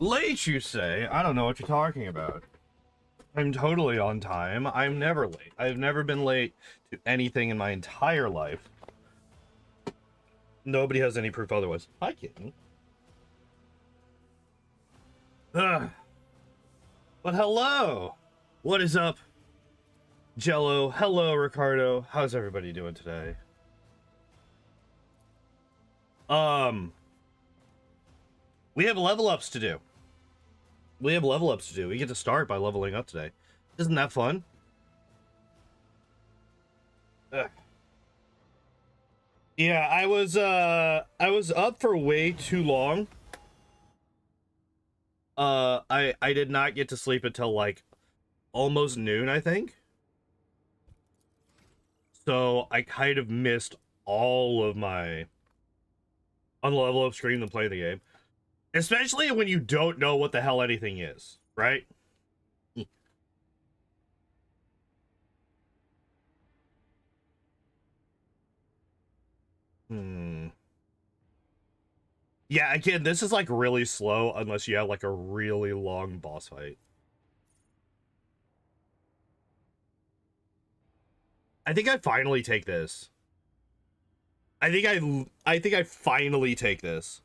Late, you say? I don't know what you're talking about. I'm totally on time. I'm never late. I've never been late to anything in my entire life. Nobody has any proof otherwise. Hi, kitten. Ugh. But hello! What is up, Jello? Hello, Ricardo. How's everybody doing today? We have level ups to do. We get to start by leveling up today. Isn't that fun? Ugh. Yeah, I was up for way too long. I did not get to sleep until like almost noon, I think. So I kind of missed all of my on the level up screen and playing the game. Especially when you don't know what the hell anything is, right? Yeah, again, this is like really slow unless you have like a really long boss fight. I think I finally take this. I think I finally take this.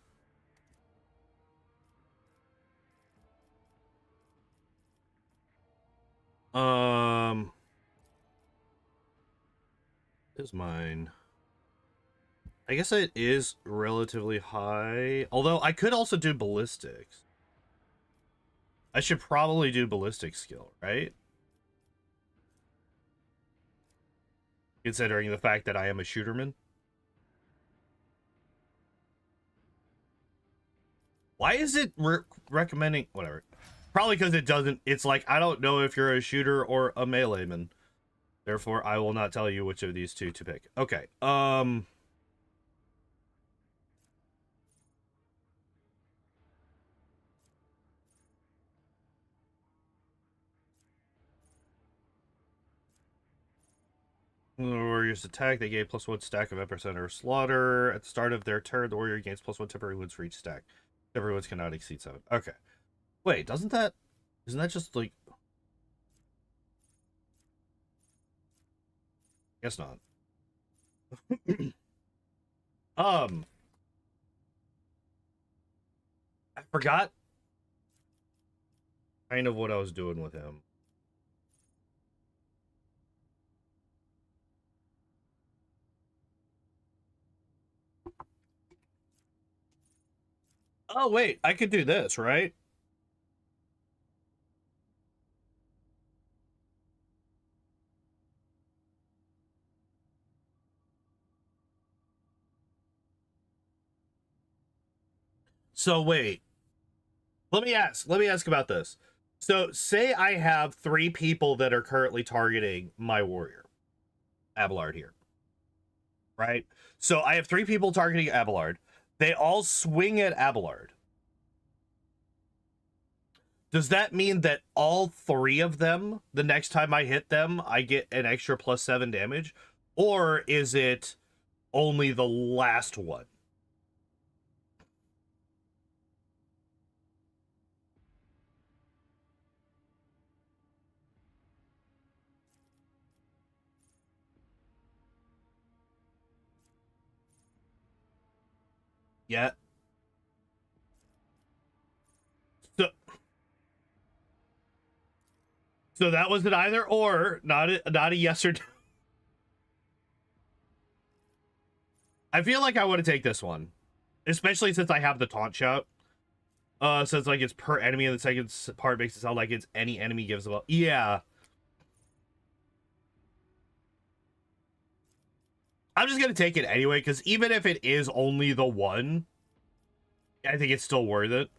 Is mine. I guess it is relatively high. Although I could also do ballistics. I should probably do ballistic skill, right? Considering the fact that I am a shooterman. Why is it recommending whatever? Probably because it doesn't. It's like, I don't know if you're a shooter or a meleeman. Therefore, I will not tell you which of these two to pick. Okay. The warriors attack. They gain +1 stack of epicenter slaughter. At the start of their turn, the warrior gains +1 temporary wounds for each stack. Temporary wounds cannot exceed 7. Okay. Wait, isn't that just like... Guess not. I forgot kind of what I was doing with him. Oh, wait, I could do this, right? So wait, let me ask about this. So say I have 3 people that are currently targeting my warrior, Abelard here, right? So I have 3 people targeting Abelard. They all swing at Abelard. Does that mean that all 3 of them, the next time I hit them, I get an extra +7 damage? Or is it only the last one? Yeah. So that was an either or, not a yes or no. I feel like I want to take this one, especially since I have the taunt shout. Since like it's per enemy, and the second part makes it sound like it's any enemy gives a... Yeah. I'm just gonna take it anyway, because even if it is only the one, I think it's still worth it.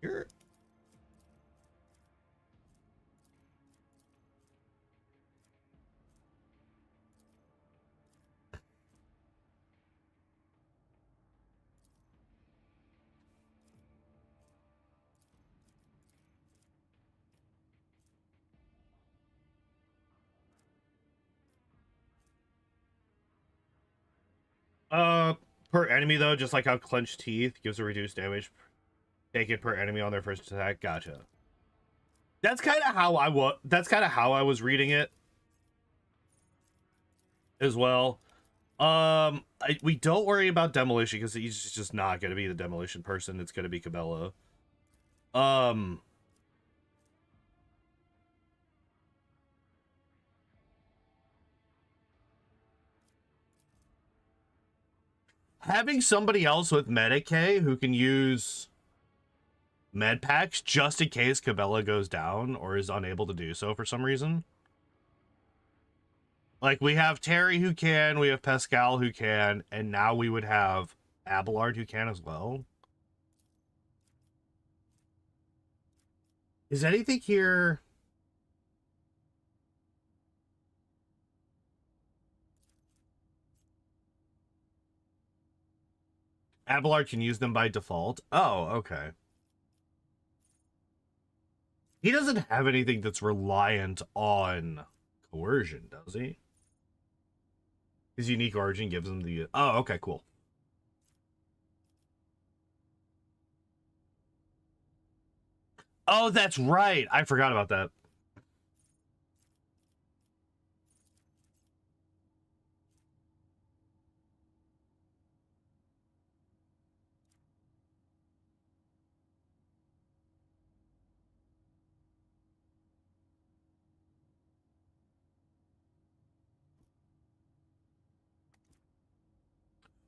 You're... Per enemy though, just like how clenched teeth gives a reduced damage taken per enemy on their first attack. Gotcha. That's kind of how I was reading it as well. We don't worry about demolition because he's just not going to be the demolition person. It's going to be Cabela. Having somebody else with Medicae who can use med packs just in case Cabela goes down or is unable to do so for some reason. Like, we have Terry who can, we have Pascal who can, and now we would have Abelard who can as well. Is anything here? Abelard can use them by default. Oh, okay. He doesn't have anything that's reliant on coercion, does he? His unique origin gives him the... Oh, okay, cool. Oh, that's right. I forgot about that.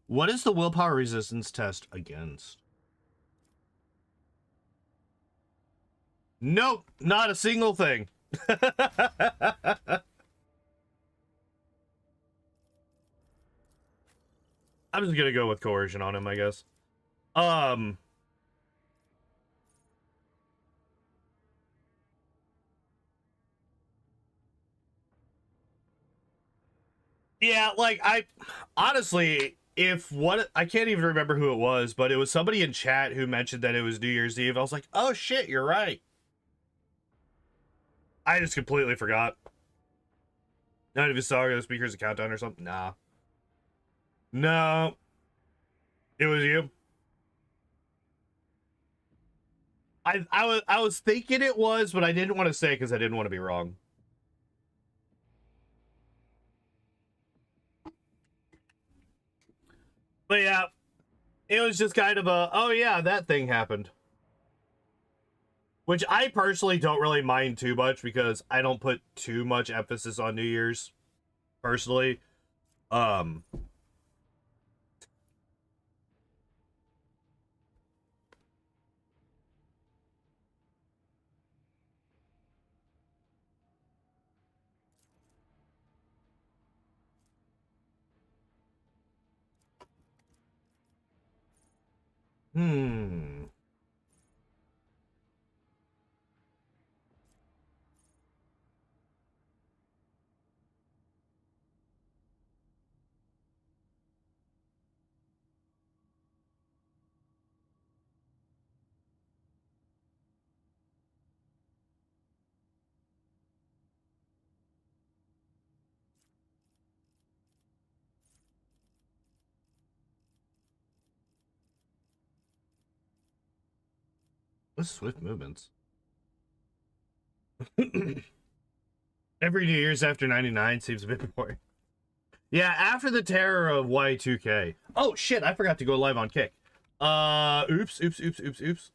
What is the willpower resistance test against? Nope, not a single thing. I'm just gonna go with coercion on him, I guess. Yeah, like, honestly, I can't even remember who it was, but it was somebody in chat who mentioned that it was New Year's Eve. I was like, oh shit, you're right. I just completely forgot. None of you saw the speakers a countdown or something? Nah. No. It was you. I was thinking it was, but I didn't want to say because I didn't want to be wrong. But yeah, it was just kind of a, oh yeah, that thing happened. Which I personally don't really mind too much because I don't put too much emphasis on New Year's, personally. Hmm. What's swift movements? Every New Year's after 99 seems a bit boring. Yeah, after the terror of Y2K. Oh shit, I forgot to go live on Kick. Oops.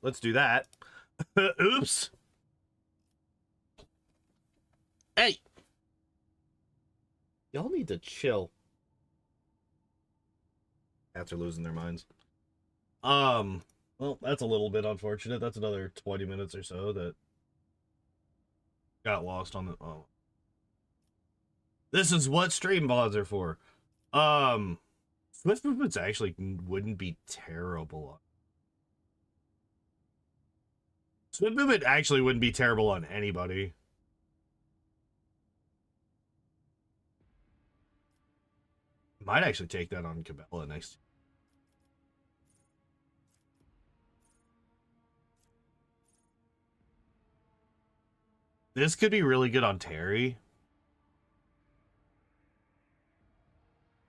Let's do that. Oops. Hey. Y'all need to chill. Cats are losing their minds. Well, that's a little bit unfortunate. That's another 20 minutes or so that got lost on the... Oh. This is what stream VODs are for. Swift movements actually wouldn't be terrible. Swift movement actually wouldn't be terrible on anybody. Might actually take that on Cabela next. This could be really good on Terry.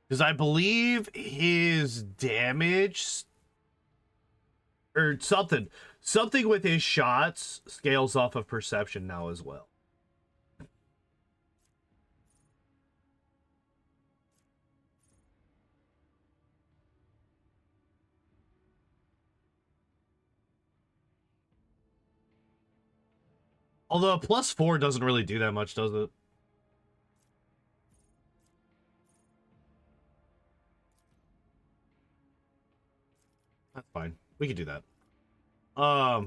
Because I believe his damage or something something with his shots scales off of perception now as well. Although a +4 doesn't really do that much, does it? That's fine. We can do that. I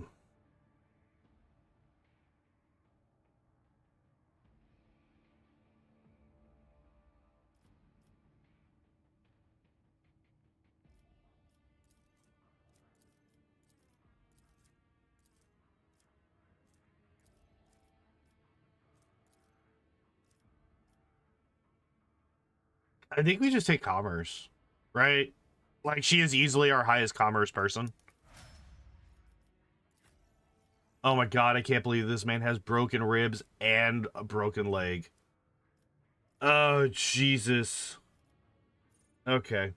think we just take commerce, right? Like, she is easily our highest commerce person. Oh my god, I can't believe this man has broken ribs and a broken leg. Oh, Jesus. Okay.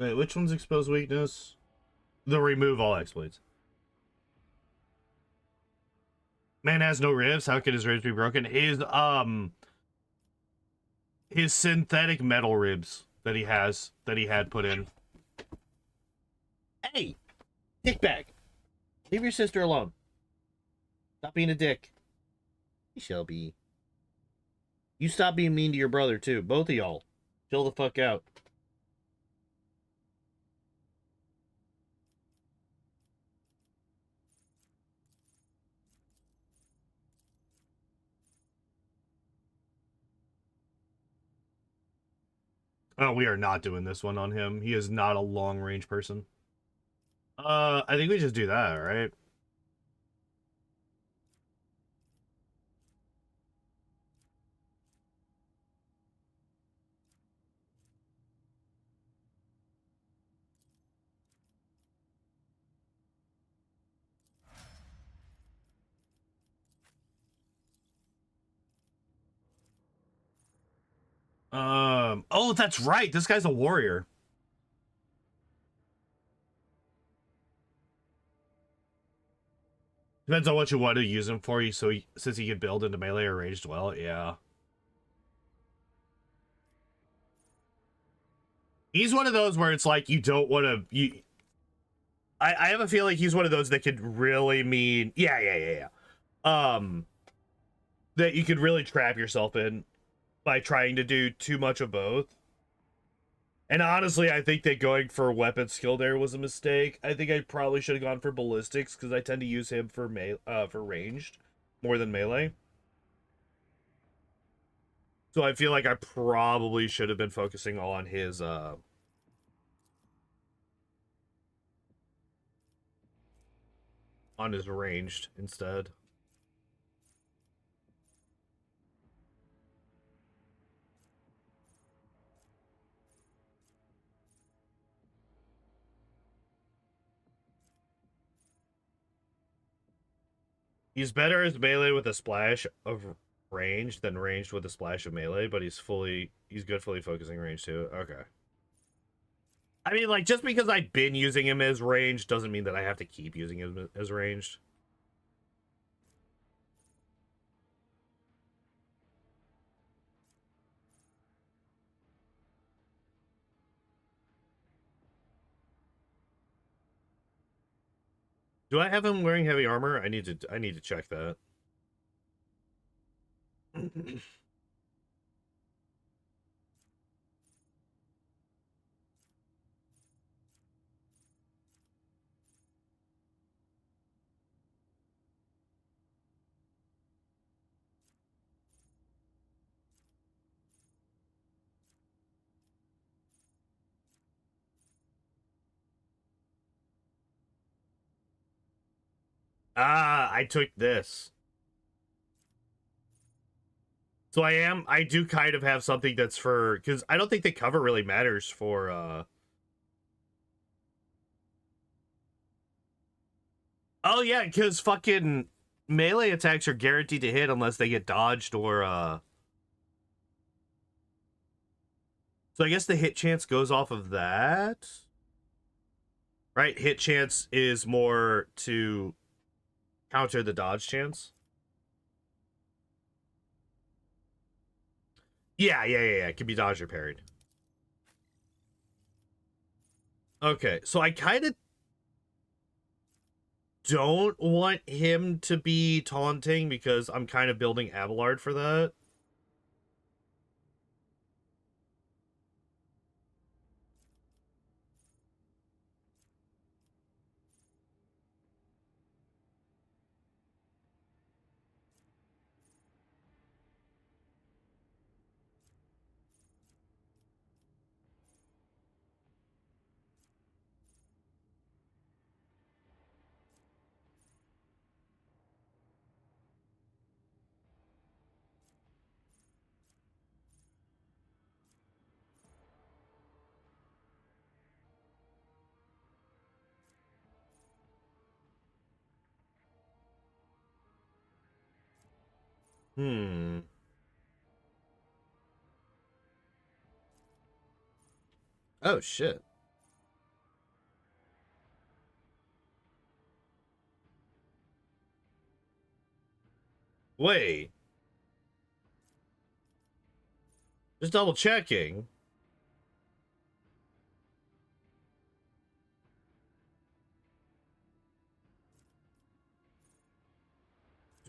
Wait, which one's exposed weakness? The remove all exploits. Man has no ribs. How could his ribs be broken? His synthetic metal ribs that he had put in. Hey, dickbag. Leave your sister alone. Stop being a dick. Shelby. You stop being mean to your brother too. Both of y'all. Chill the fuck out. Oh, we are not doing this one on him. He is not a long range person. I think we just do that, right? Oh, that's right. This guy's a warrior. Depends on what you want to use him for. Since he can build into melee or ranged well, yeah. He's one of those where it's like you don't want to. I have a feeling he's one of those that could really mean yeah. That you could really trap yourself in by trying to do too much of both. And honestly, I think that going for weapon skill there was a mistake. I think I probably should have gone for ballistics because I tend to use him for ranged more than melee. So I feel like I probably should have been focusing on his ranged instead. He's better as melee with a splash of range than ranged with a splash of melee, but he's good fully focusing range too. Okay. I mean, like, just because I've been using him as ranged doesn't mean that I have to keep using him as ranged. Do I have him wearing heavy armor? I need to check that. Ah, I took this. So I do kind of have something that's for, because I don't think the cover really matters for, Oh yeah, because fucking melee attacks are guaranteed to hit unless they get dodged or So I guess the hit chance goes off of that. Right? Hit chance is more to counter the dodge chance. Yeah. It can be dodged or parried. Okay, so I kind of don't want him to be taunting because I'm kind of building Abelard for that. Hmm. Oh, shit. Wait. Just double checking.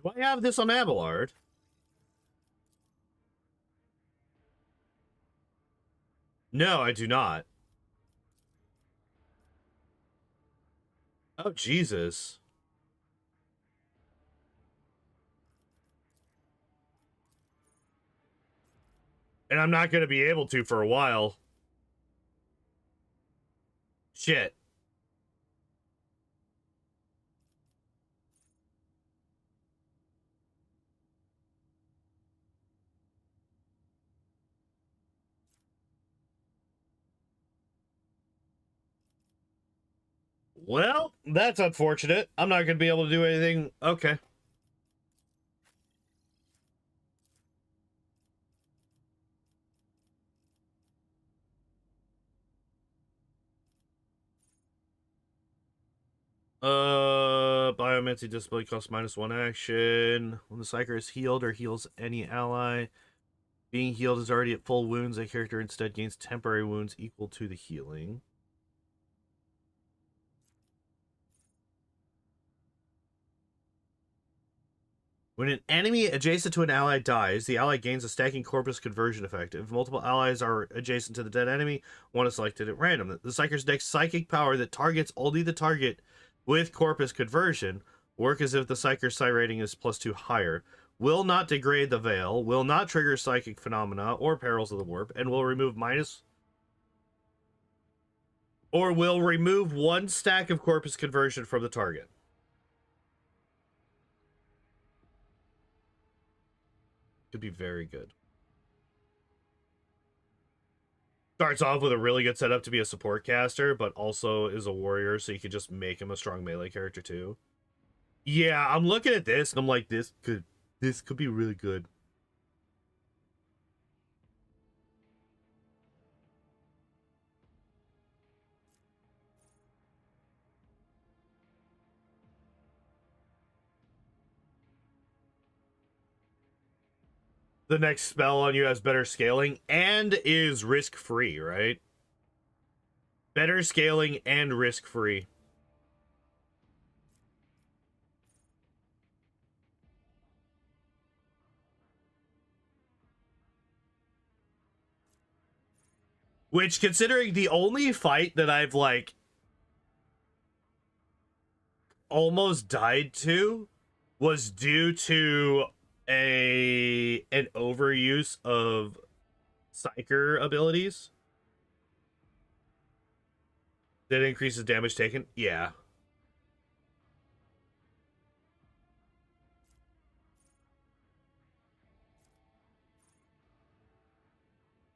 Do I have this on Abelard? No, I do not. Oh, Jesus. And I'm not going to be able to for a while. Shit. Well, that's unfortunate. I'm not going to be able to do anything. Okay. Biomancy display costs -1 action. When the Psyker is healed or heals any ally, being healed is already at full wounds. A character instead gains temporary wounds equal to the healing. When an enemy adjacent to an ally dies, the ally gains a stacking corpus conversion effect. If multiple allies are adjacent to the dead enemy, one is selected at random. The Psyker's next psychic power that targets only the target with corpus conversion work as if the Psyker's psi rating is +2 higher. Will not degrade the veil, will not trigger psychic phenomena or perils of the warp, and will remove will remove 1 stack of corpus conversion from the target. Could be very good. Starts off with a really good setup to be a support caster, but also is a warrior, so you could just make him a strong melee character too. Yeah, I'm looking at this and I'm like, this could be really good. The next spell on you has better scaling and is risk-free, right? Better scaling and risk-free. Which, considering the only fight that I've, like, almost died to was due to an overuse of Psyker abilities that increases damage taken. Yeah.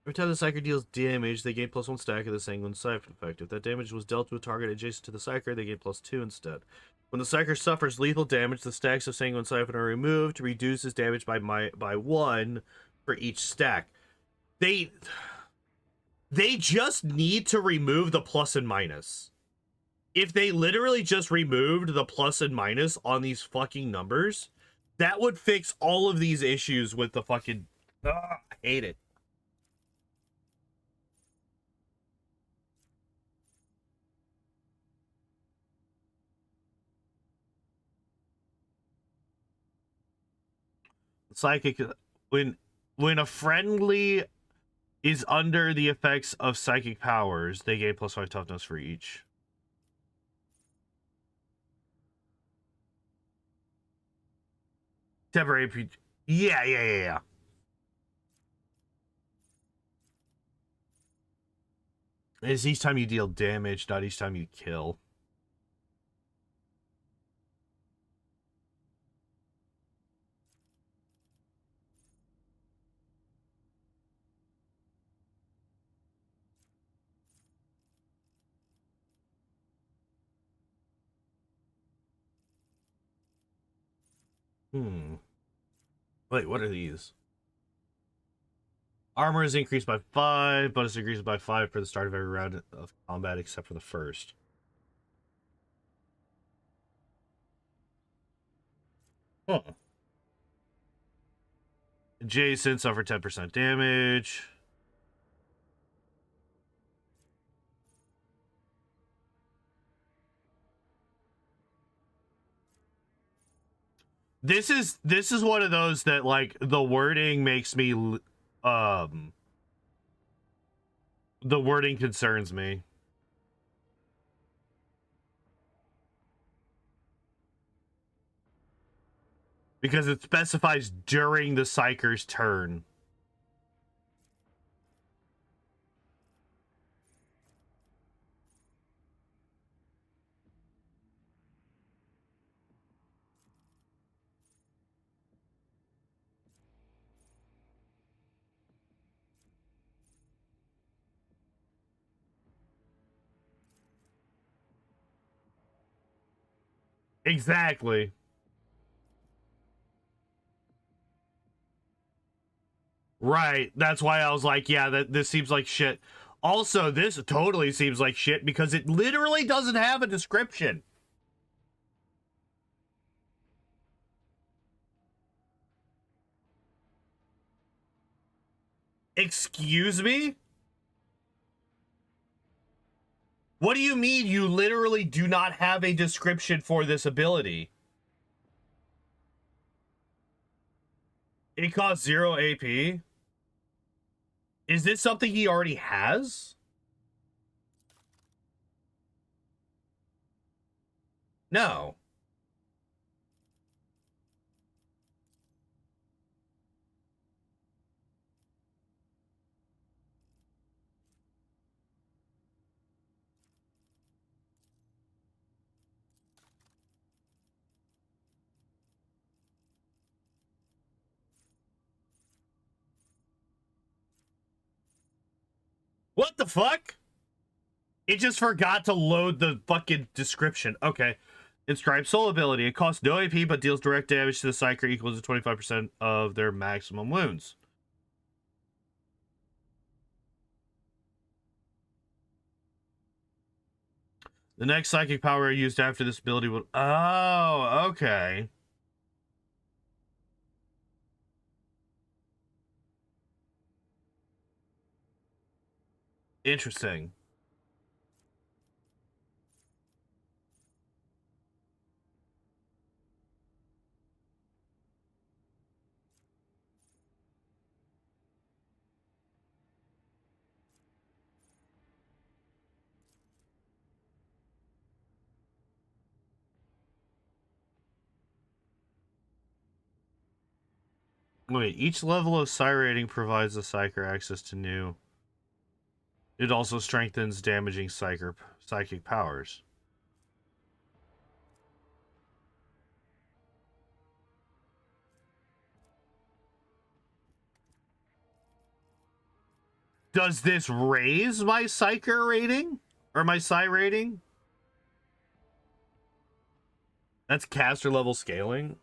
Every time the Psyker deals damage, they gain +1 stack of the Sanguine Siphon effect. If that damage was dealt to a target adjacent to the Psyker, they gain +2 instead. When the Psyker suffers lethal damage, the stacks of Sanguine Siphon are removed to reduce his damage by 1 for each stack. They just need to remove the plus and minus. If they literally just removed the plus and minus on these fucking numbers, that would fix all of these issues with the fucking... I hate it. Psychic... When a friendly is under the effects of psychic powers, they gain +5 toughness for each. Temporary AP. Yeah. It's each time you deal damage, not each time you kill. Wait, what are these? Armor is increased by 5, bonus increased by 5 for the start of every round of combat except for the first. Huh. Jason suffered 10% damage. This is one of those that, like, the wording makes me the wording concerns me. Because it specifies during the Psyker's turn. Exactly. Right. That's why I was like, yeah, this seems like shit. Also, this totally seems like shit because it literally doesn't have a description. Excuse me? What do you mean you literally do not have a description for this ability? It costs 0 AP? Is this something he already has? No. What the fuck? It just forgot to load the fucking description. Okay. Inscribed Soul ability. It costs no AP but deals direct damage to the Psyker equal to 25% of their maximum wounds. The next psychic power used after this ability will... Oh, okay. Interesting. Wait, each level of Psi rating provides the Psyker access to new... It also strengthens damaging psychic powers. Does this raise my Psyker rating? Or my Psi rating? That's caster level scaling.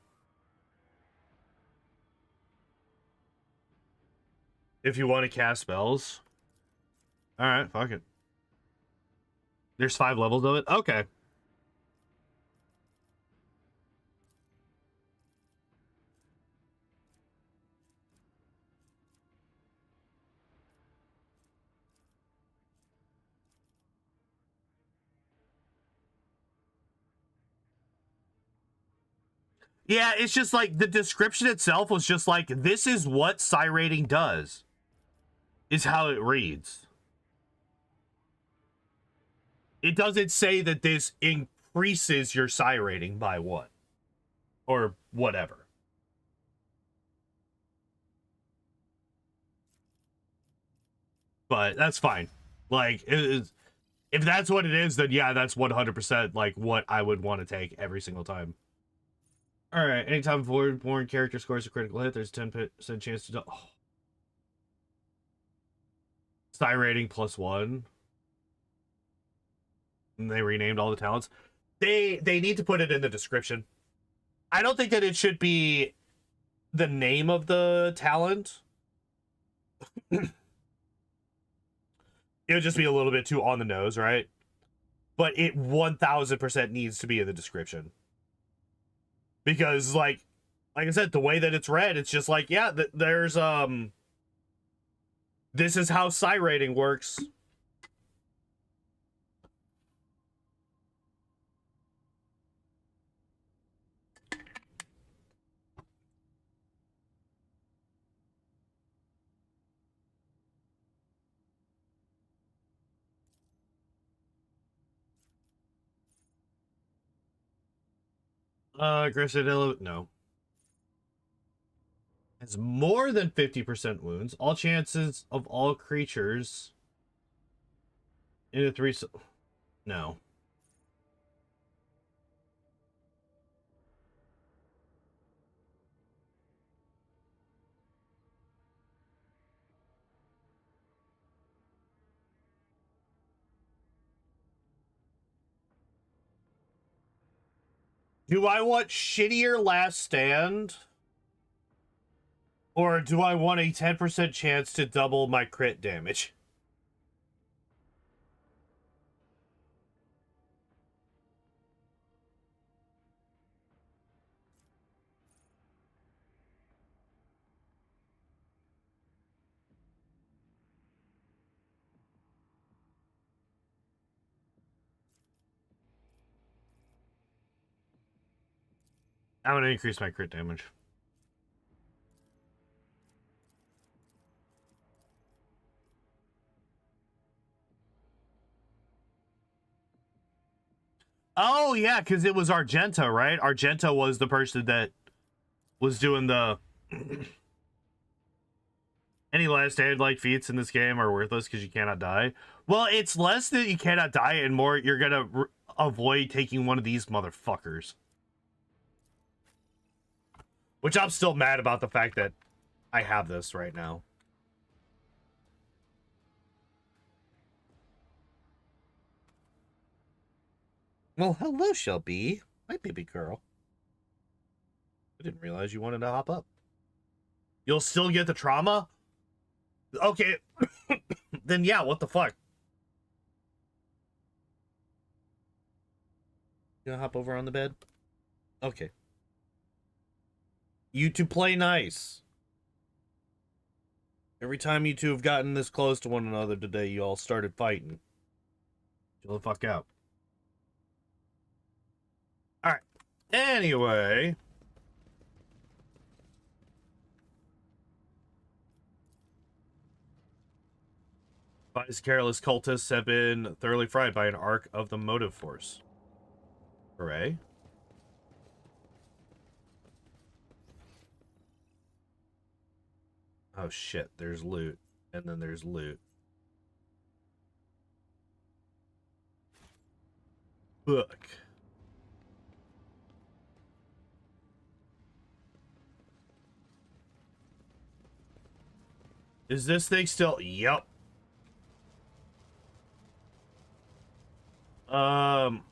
If you want to cast spells. Alright, fuck it. There's 5 levels of it? Okay. Yeah, it's just like the description itself was just like, this is what Psi rating does. Is how it reads. It doesn't say that this increases your Psi rating by 1. Or whatever. But that's fine. Like, if that's what it is, then yeah, that's 100% like what I would want to take every single time. Alright, anytime Voidborn character scores a critical hit, there's a 10% chance to... Oh. Psi rating +1. And they renamed all the talents. They need to put it in the description. I don't think that it should be the name of the talent. It would just be a little bit too on the nose, right? But it 1000% needs to be in the description. Because, like I said, the way that it's read, it's just like, yeah, there's, this is how Psi rating works. Aggressive, no. Has more than 50% wounds. All chances of all creatures in a 3... No. Do I want shittier Last Stand? Or do I want a 10% chance to double my crit damage? I'm going to increase my crit damage. Oh, yeah, because it was Argenta, right? Argenta was the person that was doing the... Any last stand-like feats in this game are worthless because you cannot die. Well, it's less that you cannot die and more you're going to avoid taking one of these motherfuckers. Which I'm still mad about the fact that I have this right now. Well, hello, Shelby. My baby girl. I didn't realize you wanted to hop up. You'll still get the trauma? Okay. Then yeah, what the fuck? You gonna hop over on the bed? Okay. You two play nice. Every time you two have gotten this close to one another today, you all started fighting. Chill the fuck out. Alright. Anyway. These careless cultists have been thoroughly fried by an arc of the motive force. Hooray. Oh shit, there's loot. And then there's loot. Look. Is this thing still... Yup. Um.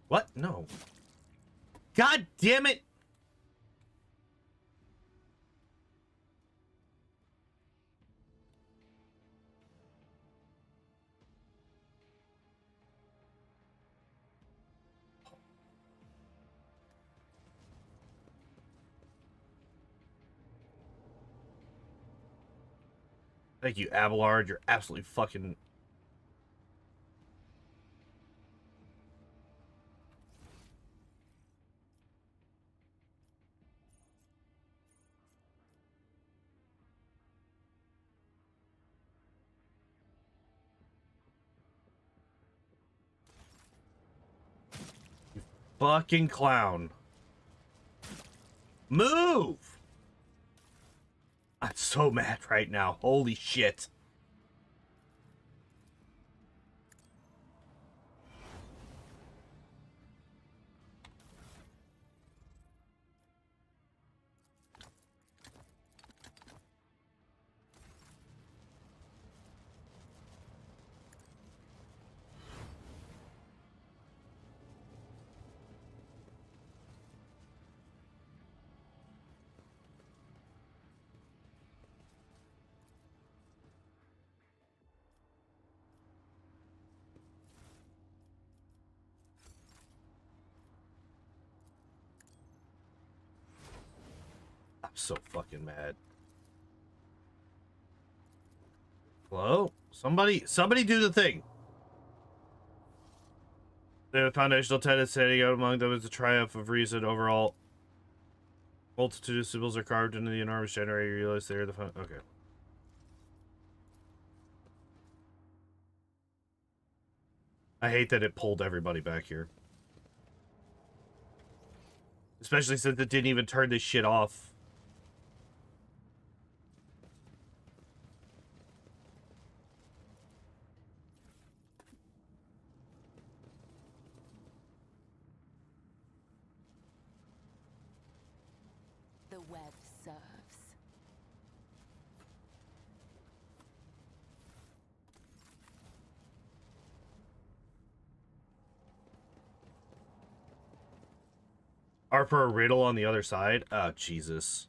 What? No. God damn it! Thank you, Abelard. You're absolutely fucking... You fucking clown. Move! I'm so mad right now. Holy shit. I'm so fucking mad. Hello? Somebody do the thing. The foundational tenets setting out among them is the triumph of reason overall. Multitude of symbols are carved into the enormous generator. You realize they're the fun. Okay. I hate that it pulled everybody back here. Especially since it didn't even turn this shit off. The web serves. Are for a riddle on the other side? Oh, Jesus.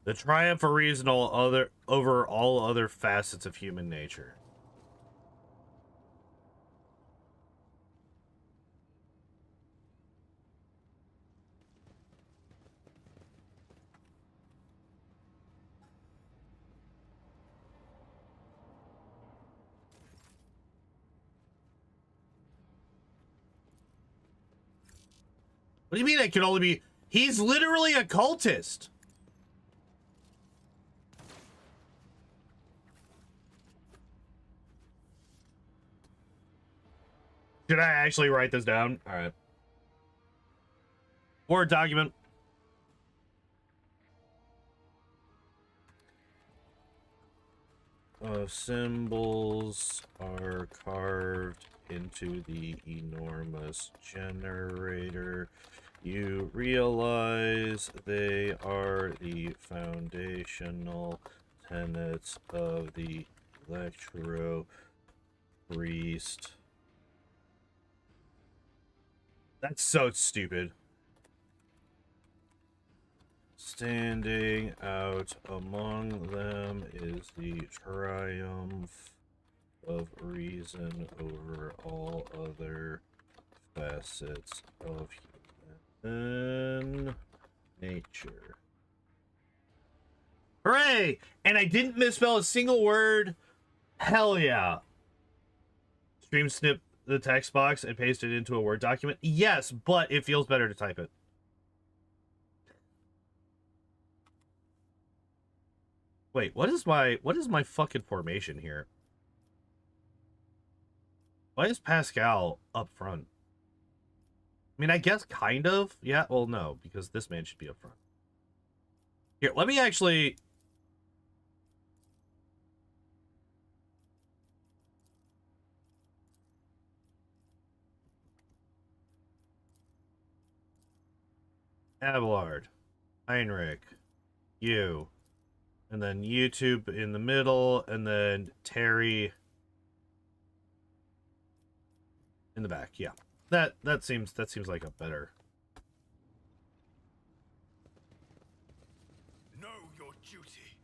The triumph of reason over all other facets of human nature. What do you mean it can only be... He's literally a cultist. Should I actually write this down? All right. Word document. Symbols are carved into the enormous generator. You realize they are the foundational tenets of the Electro-Priest. That's so stupid. Standing out among them is the triumph of reason over all other facets of human nature. Hooray! And I didn't misspell a single word. Hell yeah. Stream snip the text box and paste it into a Word document. Yes, but it feels better to type it. Wait, what is my fucking formation here? Why is Pascal up front? I mean, I guess kind of. Yeah, well, no, because this man should be up front. Here, let me actually... Abelard, Heinrich, you, and then YouTube in the middle, and then Terry in the back. Yeah, that seems like a better. Know your duty.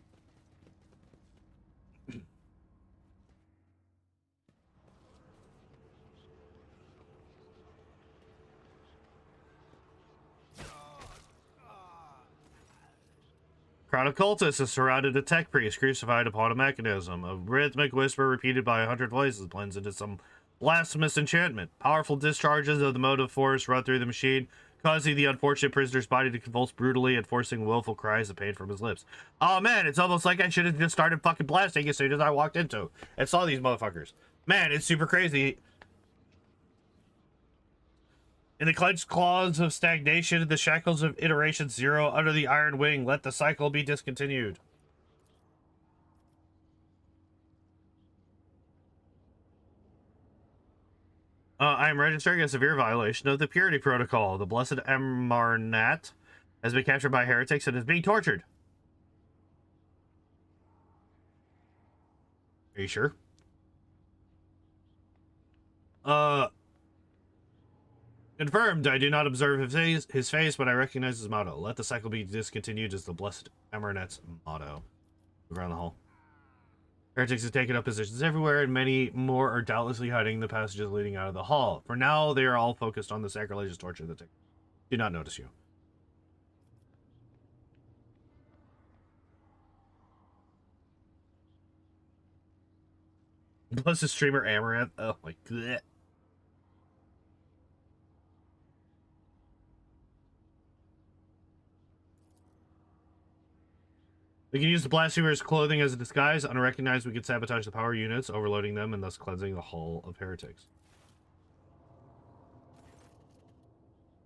Crowd of cultists has surrounded a tech priest crucified upon a mechanism. A rhythmic whisper repeated by 100 voices blends into some blasphemous enchantment. Powerful discharges of the motive force run through the machine, causing the unfortunate prisoner's body to convulse brutally and forcing willful cries of pain from his lips. Oh man, it's almost like I should have just started fucking blasting as soon as I walked into and saw these motherfuckers. Man, it's super crazy. In the clenched claws of stagnation, the shackles of iteration 0 under the iron wing, let the cycle be discontinued. I am registering a severe violation of the purity protocol. The blessed Amarnat has been captured by heretics and is being tortured. Are you sure? Confirmed. I do not observe his face, but I recognize his motto. Let the cycle be discontinued is the blessed Amarnat's motto. Move around the hall. Heretics have taken up positions everywhere, and many more are doubtlessly hiding the passages leading out of the hall. For now, they are all focused on the sacrilegious torture that do not notice you. Blessed streamer Amarnat. Oh my god. We can use the blasphemer's clothing as a disguise. Unrecognized, we can sabotage the power units, overloading them and thus cleansing the hull of heretics.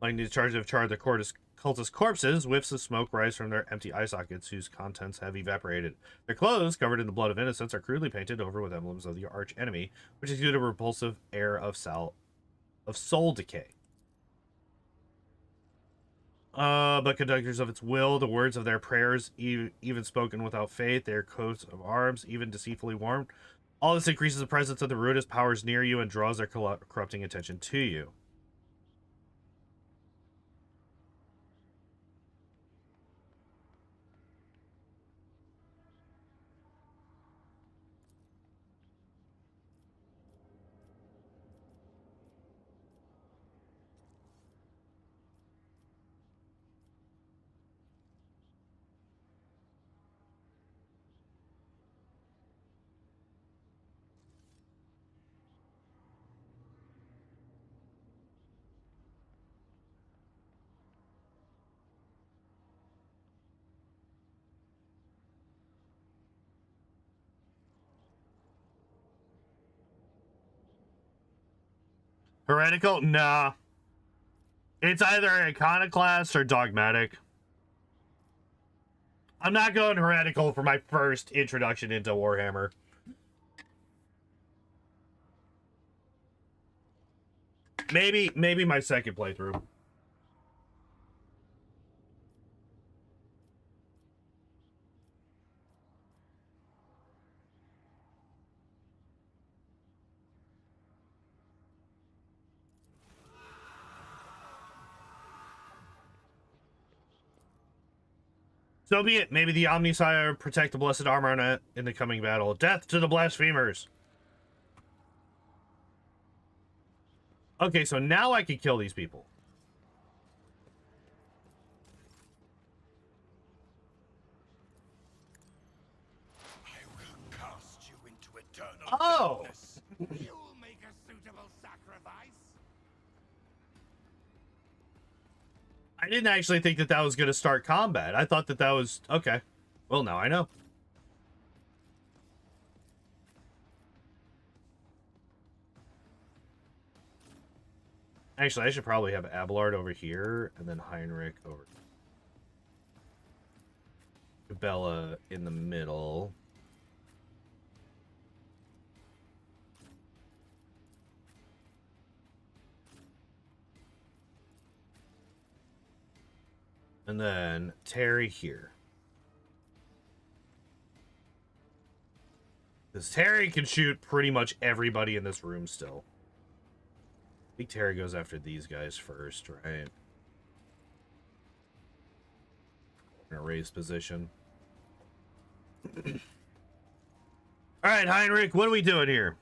Finding the charge of charred the cultist corpses, whiffs of smoke rise from their empty eye sockets, whose contents have evaporated. Their clothes, covered in the blood of innocents, are crudely painted over with emblems of the arch enemy, which exude a repulsive air of soul decay. But conductors of its will, the words of their prayers, even spoken without faith, their coats of arms, even deceitfully warmed. All this increases the presence of the ruinous powers near you and draws their corrupting attention to you. Heretical? Nah. It's either iconoclast or dogmatic. I'm not going heretical for my first introduction into Warhammer. Maybe my second playthrough. So be it. Maybe the Omnisire protect the blessed Amarnat in the coming battle. Death to the blasphemers. Okay, so now I can kill these people. I will cast you into eternal Oh! darkness. You'll make a suitable sacrifice. I didn't actually think that was going to start combat. I thought that was... Okay. Well, now I know. Actually, I should probably have Abelard over here, and then Heinrich over. Bella in the middle. And then Terry here. Because Terry can shoot pretty much everybody in this room still. I think Terry goes after these guys first, right? Gonna raise position. All right, Heinrich, what are we doing here?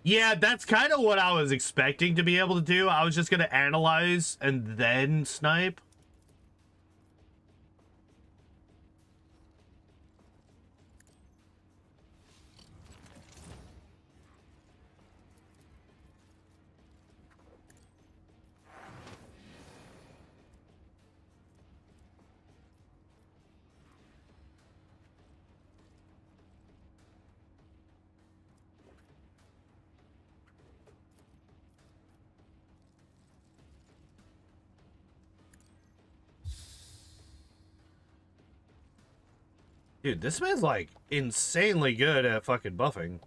Yeah, that's kind of what I was expecting to be able to do. I was just going to analyze and then snipe. Dude, this man's like insanely good at fucking buffing.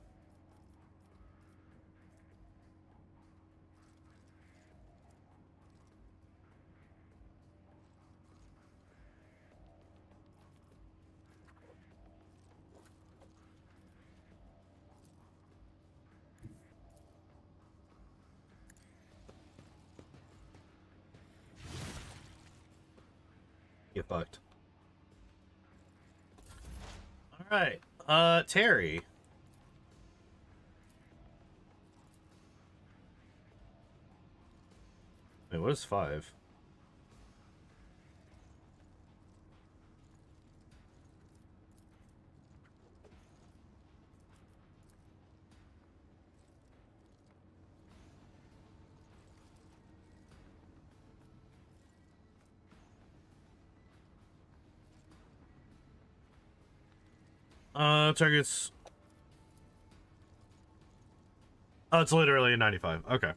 Get fucked. All right, Terry. Wait, what is 5? Targets. Oh, it's literally a 95. Okay.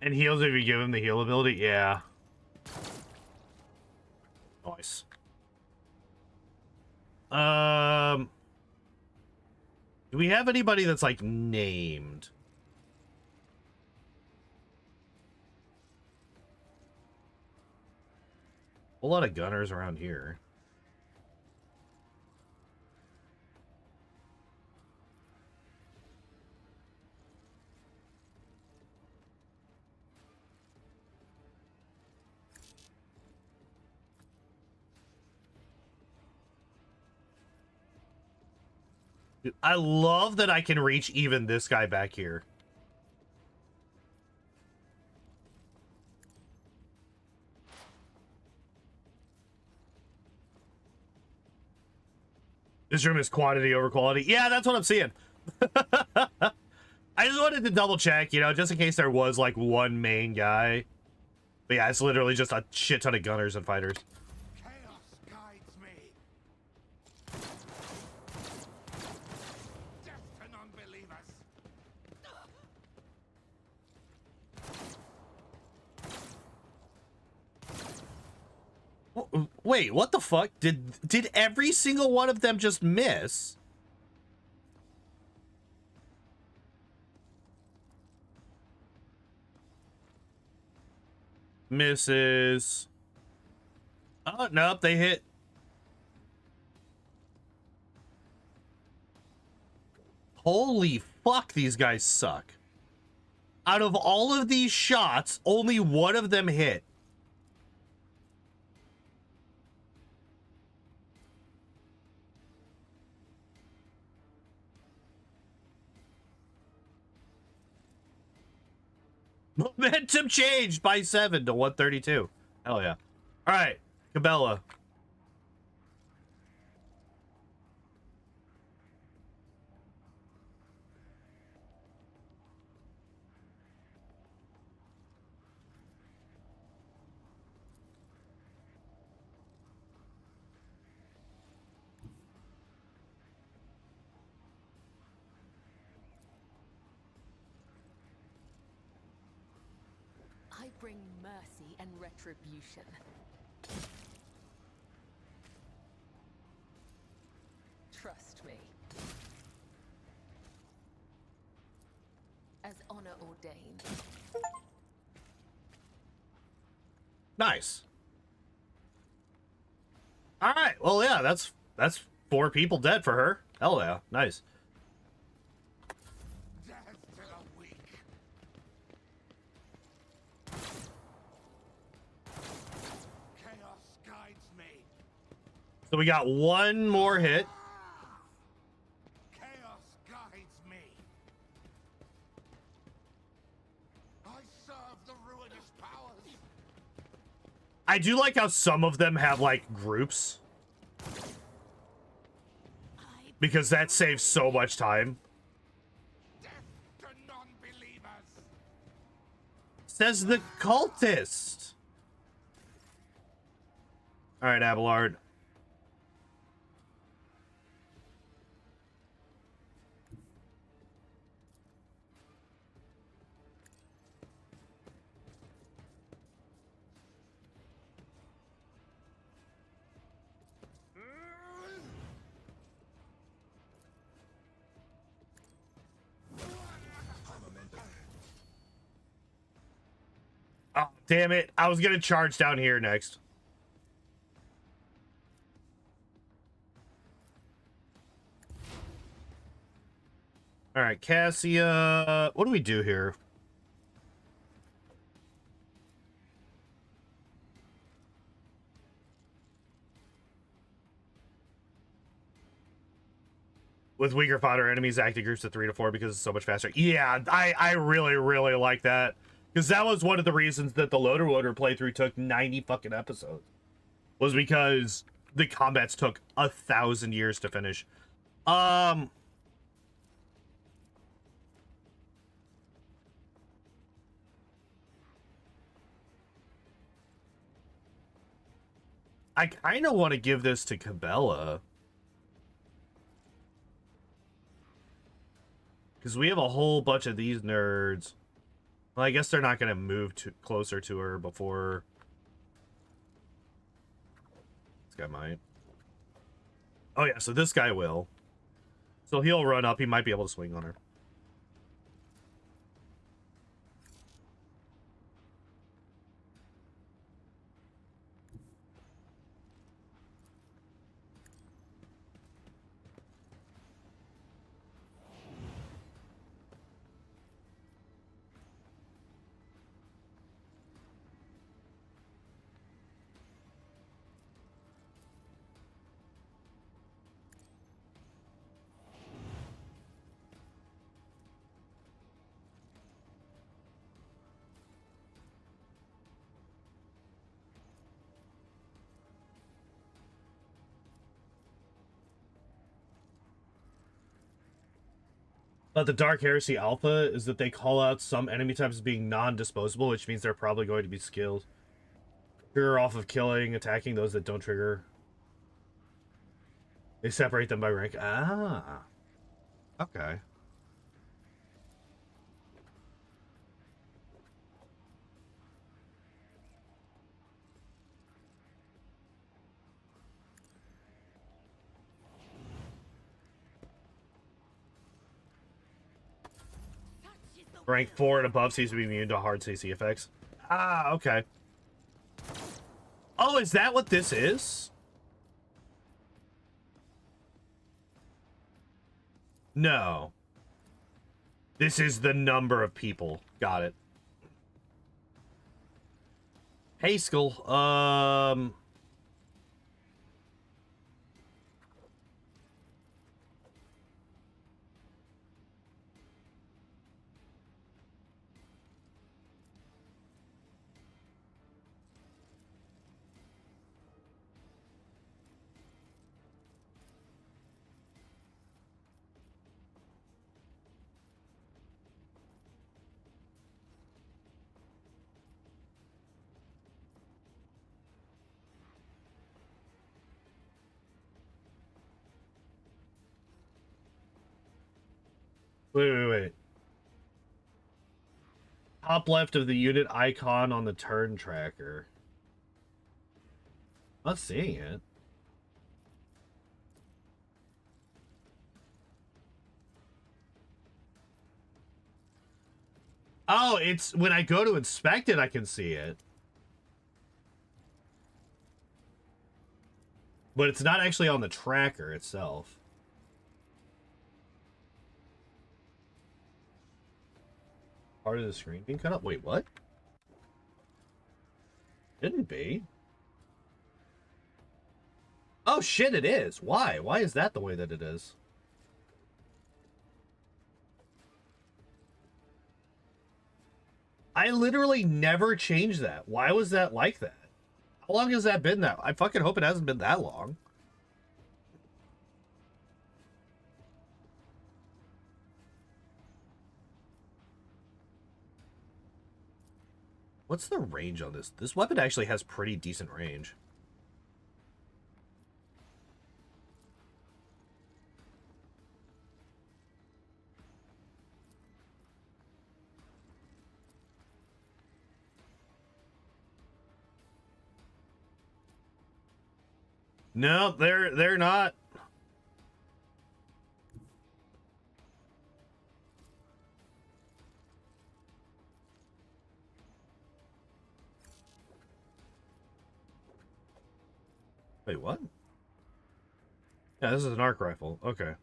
And heals if you give him the heal ability? Yeah. Nice. Do we have anybody that's like named? A lot of gunners around here. Dude, I love that I can reach even this guy back here. This room is quantity over quality. Yeah, that's what I'm seeing. I just wanted to double check, you know, just in case there was like one main guy. But yeah, it's literally just a shit ton of gunners and fighters. Chaos guides me. Death to non-believers. Wait, what the fuck? Did every single one of them just miss? Misses. Oh, nope, they hit. Holy fuck, these guys suck. Out of all of these shots, only one of them hit. Momentum changed by 7 to 132. Hell yeah. All right, Cabela. bring mercy and retribution. Trust me. As honor ordained. Nice. All right. Well, yeah, that's 4 people dead for her. Hell yeah. Nice. Death to the weak. Chaos guides me. So we got 1 more hit. Chaos guides me. I serve the ruinous powers. I do like how some of them have like groups, because that saves so much time. Death to non-believers. Says the cultist. All right, Abelard. Oh, damn it. I was going to charge down here next. All right, Cassia. What do we do here? With weaker fodder, enemies act in groups of 3 to 4 because it's so much faster. Yeah, I really, really like that. Because that was one of the reasons that the Loader Loader playthrough took 90 fucking episodes. Was because the combats took 1,000 years to finish. I kind of want to give this to Cabela. Because we have a whole bunch of these nerds. Well, I guess they're not going to move closer to her before... This guy might. Oh, yeah, so this guy will. So he'll run up. He might be able to swing on her. But the Dark Heresy Alpha is that they call out some enemy types as being non-disposable, which means they're probably going to be skilled. Trigger off of killing, attacking those that don't trigger. They separate them by rank. Ah. Okay. Rank 4 and above seems to be immune to hard CC effects. Ah, okay. Oh, is that what this is? No. This is the number of people. Got it. Hey, Skull. Wait. Top left of the unit icon on the turn tracker. Not seeing it. Oh, it's when I go to inspect it, I can see it. But it's not actually on the tracker itself. Part of the screen being cut up? Wait, what? Didn't be. Oh shit, it is. Why? Why is that the way that it is? I literally never changed that. Why was that like that? How long has that been now? I fucking hope it hasn't been that long. What's the range on this? This weapon actually has pretty decent range. No, they're not. Wait, what? Yeah, this is an arc rifle. Okay.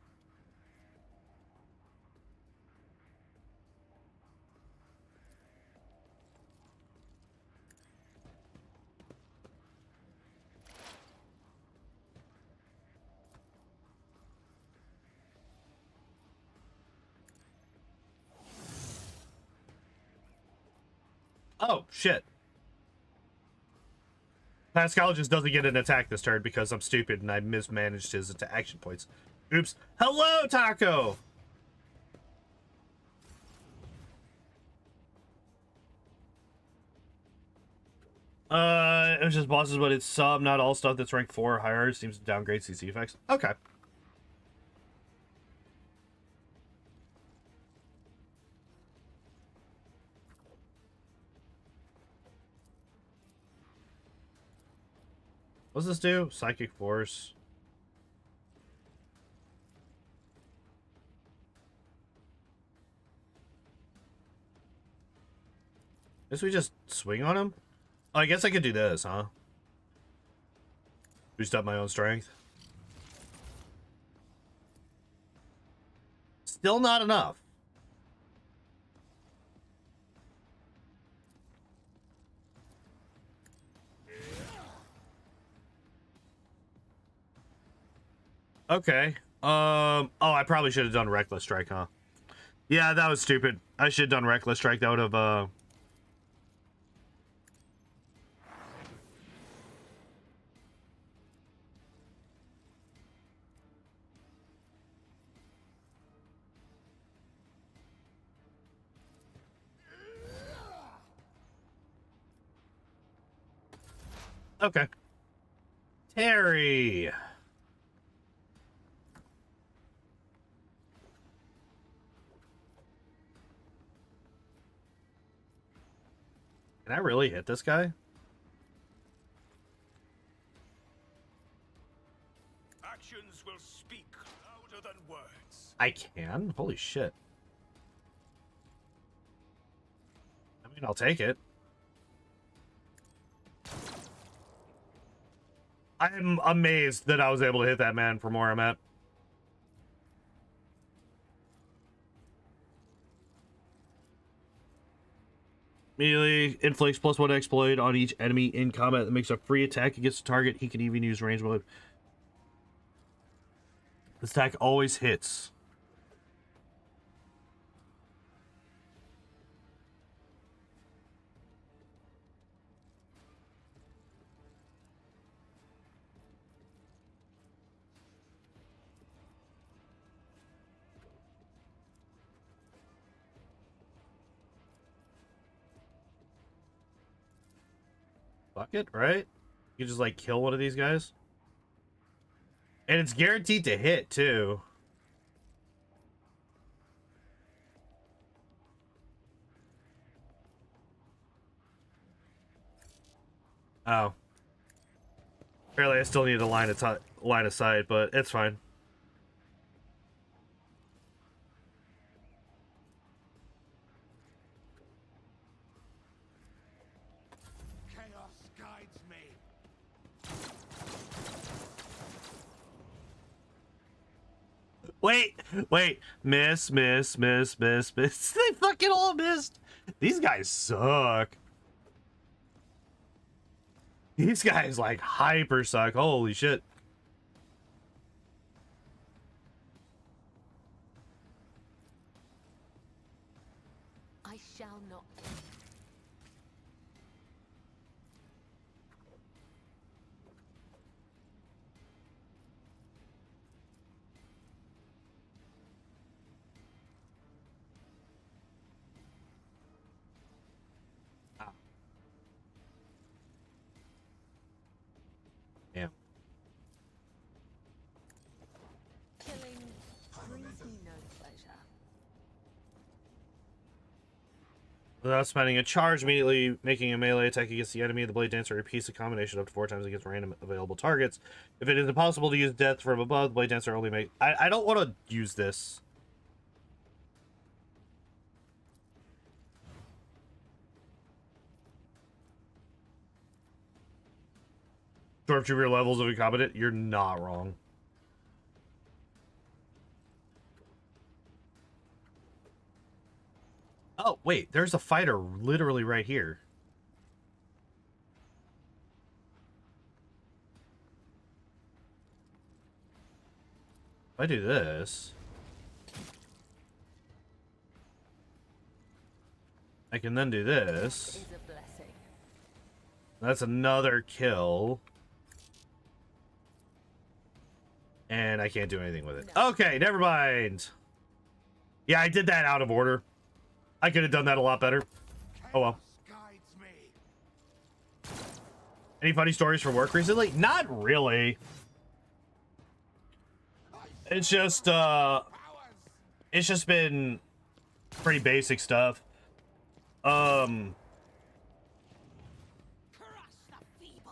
Oh, shit. Pascal just doesn't get an attack this turn because I'm stupid and I mismanaged his action points. Oops. Hello, Taco! It was just bosses, but it's some, not all stuff that's ranked 4 or higher seems to downgrade CC effects. Okay. What's this do? Psychic Force. Guess we just swing on him? Oh, I guess I could do this, huh? Boost up my own strength. Still not enough. Okay. Oh, I probably should have done Reckless Strike, huh? Yeah, that was stupid. I should have done Reckless Strike. That would have, Okay. Terry. Can I really hit this guy? Actions will speak louder than words. I can? Holy shit. I mean, I'll take it. I'm amazed that I was able to hit that man from where I'm at. Melee inflicts +1 exploit on each enemy in combat that makes a free attack against the target. He can even use range mode. This attack always hits. Fuck it, right? You just like kill one of these guys. And it's guaranteed to hit too. Oh. Apparently I still need a line of sight, but it's fine. Chaos guides me. Wait. Miss. They fucking all missed. These guys suck. These guys like hyper suck. Holy shit. I shall not. Damn. Killing brings me no pleasure. Without spending a charge, immediately making a melee attack against the enemy, the Blade Dancer repeats the combination up to 4 times against random available targets. If it is impossible to use death from above, the Blade Dancer only make... I don't want to use this. Stormtrooper levels of incompetent? You're not wrong. Oh, wait, there's a fighter literally right here. If I do this, I can then do this. Is a blessing. That's another kill. And I can't do anything with it. No. Okay, never mind. Yeah, I did that out of order. I could have done that a lot better. Oh well. Guides me. Any funny stories from work recently? Not really. It's just been pretty basic stuff. Crush the feeble.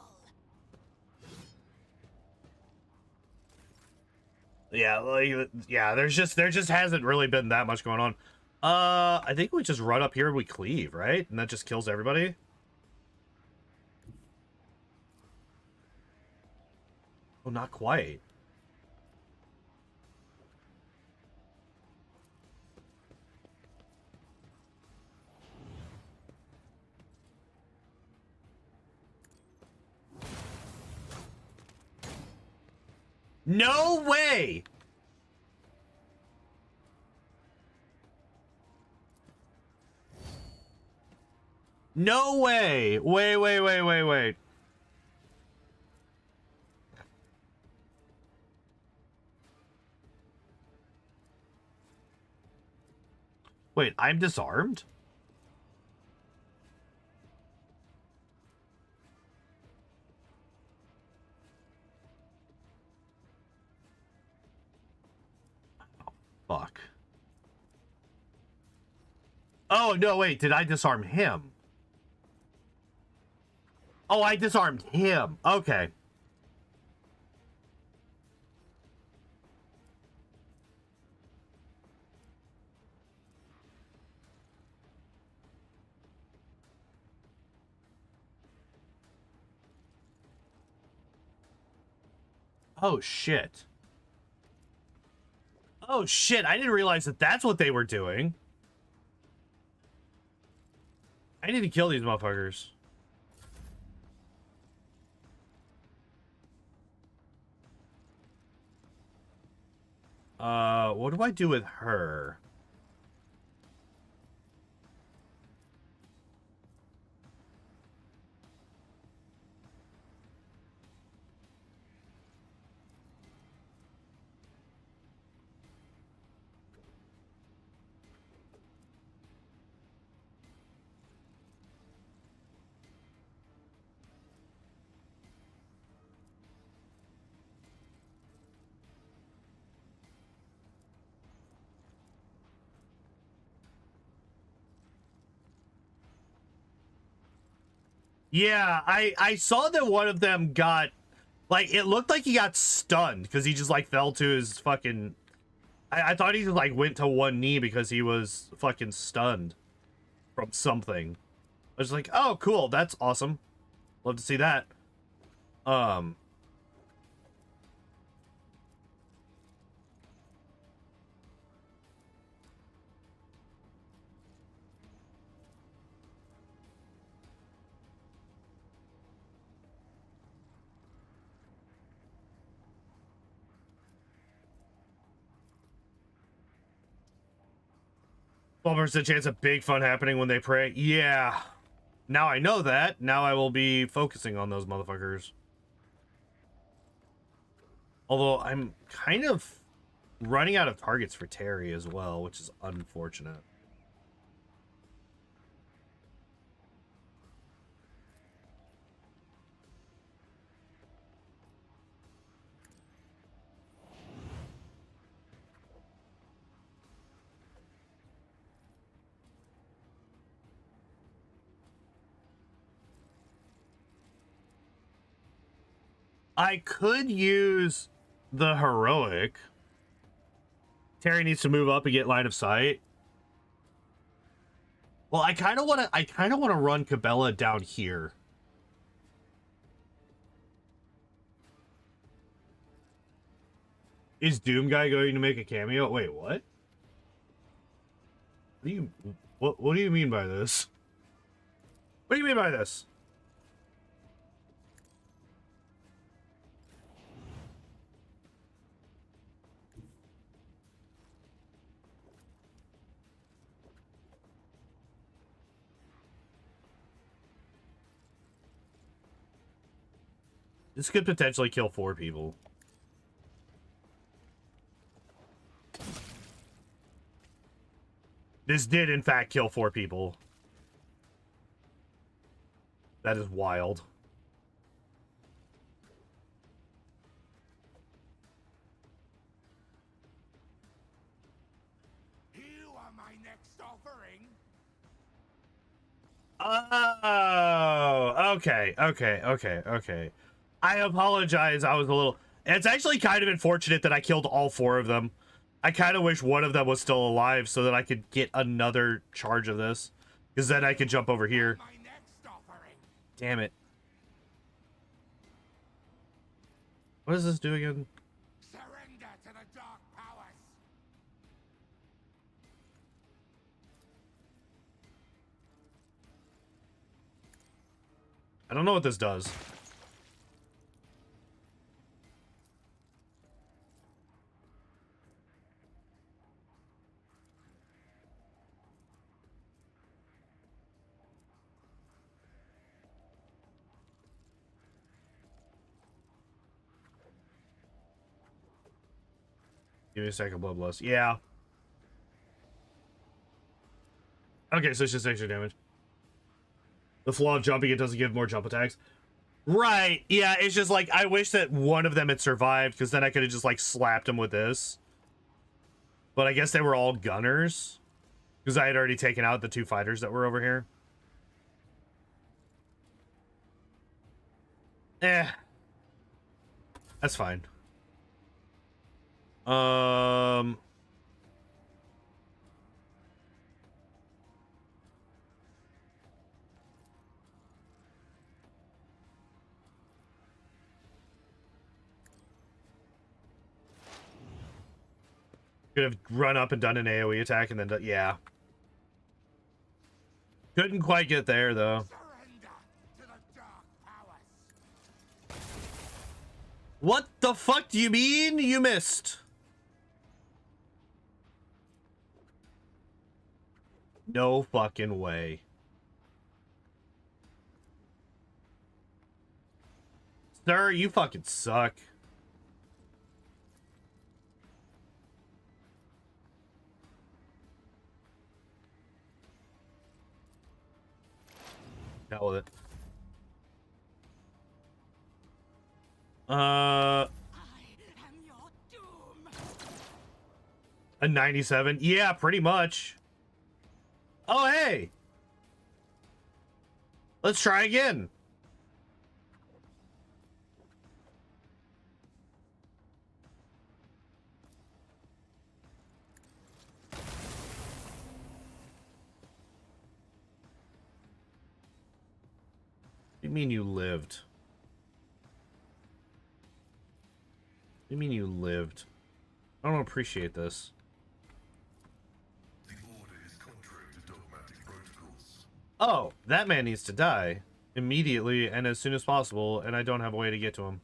Yeah, there just hasn't really been that much going on. I think we just run up here and we cleave, right? And that just kills everybody. Oh, not quite. No way! No way! Wait. Wait, I'm disarmed? Fuck. Oh, no, wait, did I disarm him? Oh, I disarmed him. Okay. Oh, shit. Oh, shit, I didn't realize that that's what they were doing. I need to kill these motherfuckers. What do I do with her? Yeah, I saw that one of them got, like, it looked like he got stunned because he just like fell to his fucking. I thought he just like went to one knee because he was fucking stunned from something. I was like, oh, cool, that's awesome. Love to see that. Percent chance of big fun happening when they pray. Yeah. Now I know that. Now I will be focusing on those motherfuckers. Although I'm kind of running out of targets for Terry as well, which is unfortunate. I could use the heroic. Terry needs to move up and get line of sight. Well, I kind of want to run Cabela down here. Is Doom Guy going to make a cameo? Wait, what? What do you mean by this? What do you mean by this? This could potentially kill 4 people. This did, in fact, kill 4 people. That is wild. You are my next offering. Oh, okay. I apologize. I was a little... It's actually kind of unfortunate that I killed all 4 of them. I kind of wish one of them was still alive so that I could get another charge of this. Because then I could jump over here. Damn it. What does this do again? Surrender to the dark powers. I don't know what this does. Give me a second, bloodlust. Yeah. Okay, so it's just extra damage. The flaw of jumping, it doesn't give more jump attacks. Right, yeah, it's just like, I wish that one of them had survived, because then I could have just, like, slapped him with this. But I guess they were all gunners. Because I had already taken out the 2 fighters that were over here. That's fine. Could have run up and done an AoE attack and then, yeah. Couldn't quite get there, though. Surrender to the dark powers. What the fuck do you mean you missed? No fucking way. Sir, you fucking suck. Hell with it. I am your doom. A 97? Yeah, pretty much. Oh, hey. Let's try again. What do you mean you lived? What do you mean you lived? I don't appreciate this. The order is contrary to dogmatic protocols. Oh, that man needs to die immediately and as soon as possible, and I don't have a way to get to him.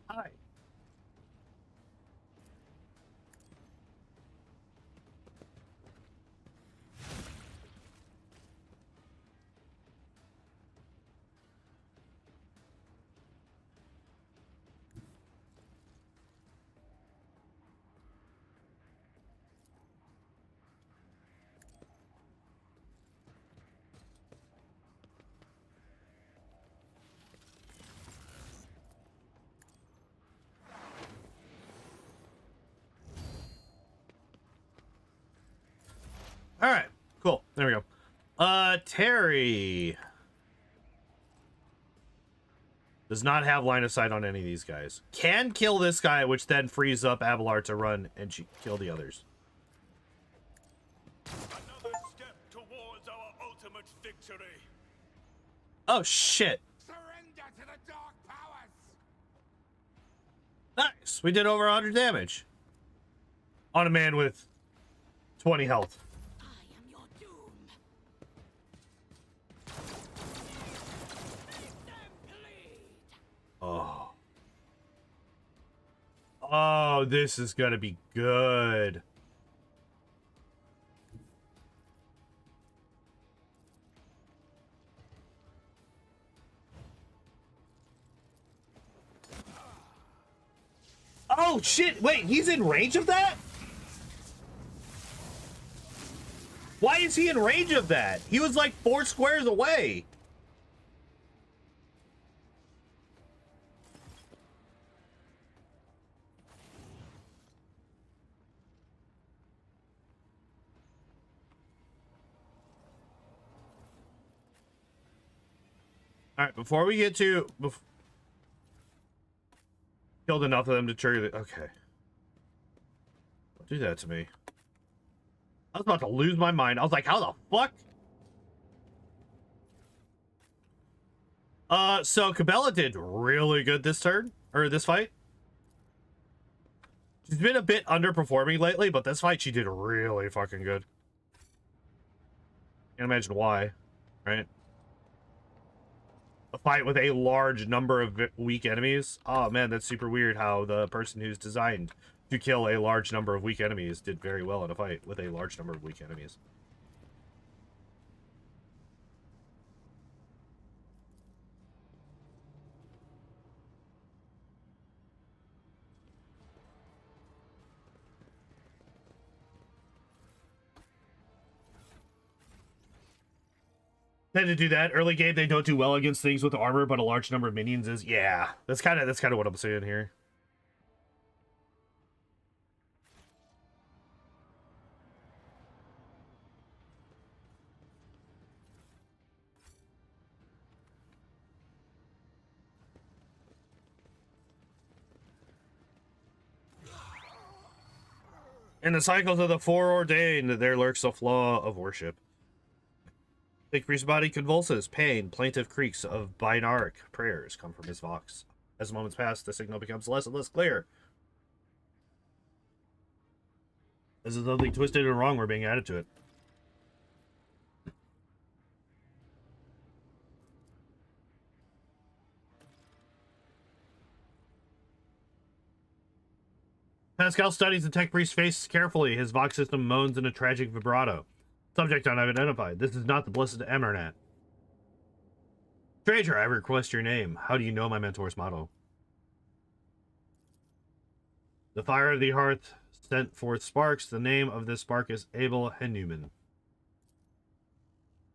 Hi. All right, cool. There we go. Terry does not have line of sight on any of these guys. Can kill this guy, which then frees up Abelard to run and kill the others. Another step towards our ultimate victory. Oh, shit. Surrender to the dark powers. Nice. We did over 100 damage on a man with 20 health. I am your doom. Make them bleed. Oh. Oh, this is gonna be good. Oh, shit. Wait, he's in range of that? Why is he in range of that? He was like 4 squares away. All right, before we get to... Killed enough of them to trigger the... Okay. Don't do that to me. I was about to lose my mind. I was like, how the fuck? So Cabela did really good this turn, or this fight. She's been a bit underperforming lately, but this fight she did really fucking good. Can't imagine why, right? A fight with a large number of weak enemies. Oh man, that's super weird how the person who's designed to kill a large number of weak enemies did very well in a fight with a large number of weak enemies. Tend to do that early game. They don't do well against things with armor, but a large number of minions is yeah. That's kind of what I'm saying here. In the cycles of the foreordained, there lurks a flaw of worship. The priest's body convulses. Pain, plaintive creaks of binaric prayers come from his vox. As the moments pass, the signal becomes less and less clear. As if something twisted and wrong were being added to it. Pascal studies the tech priest's face carefully. His vox system moans in a tragic vibrato. Subject unidentified. This is not the blessed Amarnat. Stranger, I request your name. How do you know my mentor's motto? The fire of the hearth sent forth sparks. The name of this spark is Abel Henuman.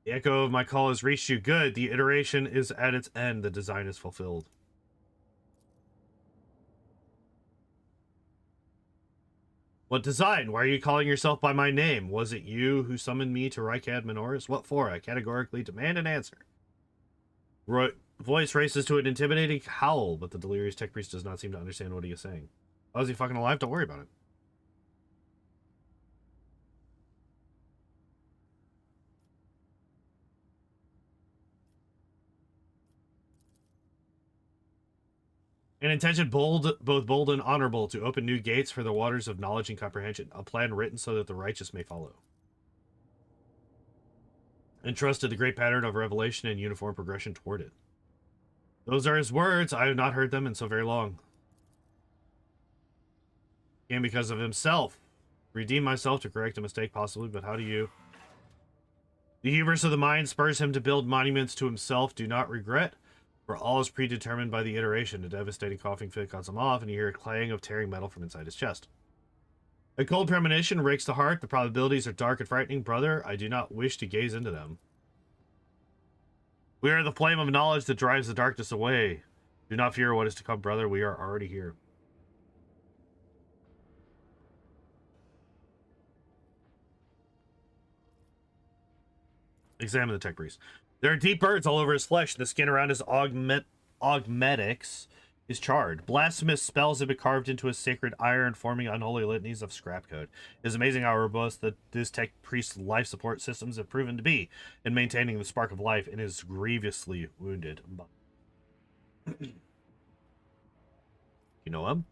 The echo of my call has reached you. Good. The iteration is at its end. The design is fulfilled. What design? Why are you calling yourself by my name? Was it you who summoned me to Rykad Minoris? What for? I categorically demand an answer. Voice races to an intimidating howl, but the delirious tech priest does not seem to understand what he is saying. Oh, is he fucking alive? Don't worry about it. An intention both bold and honorable, to open new gates for the waters of knowledge and comprehension. A plan written so that the righteous may follow. Entrusted the great pattern of revelation and uniform progression toward it. Those are his words. I have not heard them in so very long. Came because of himself. Redeem myself to correct a mistake, possibly, but how do you? The hubris of the mind spurs him to build monuments to himself. Do not regret, for all is predetermined by the iteration. A devastating coughing fit cuts him off, and you hear a clang of tearing metal from inside his chest. A cold premonition rakes the heart. The probabilities are dark and frightening. Brother, I do not wish to gaze into them. We are the flame of knowledge that drives the darkness away. Do not fear what is to come, brother. We are already here. Examine the tech priest. There are deep burns all over his flesh. The skin around his augmetics is charred. Blasphemous spells have been carved into his sacred iron, forming unholy litanies of scrap code. It is amazing how robust this tech priest's life support systems have proven to be in maintaining the spark of life in his grievously wounded body. You know him?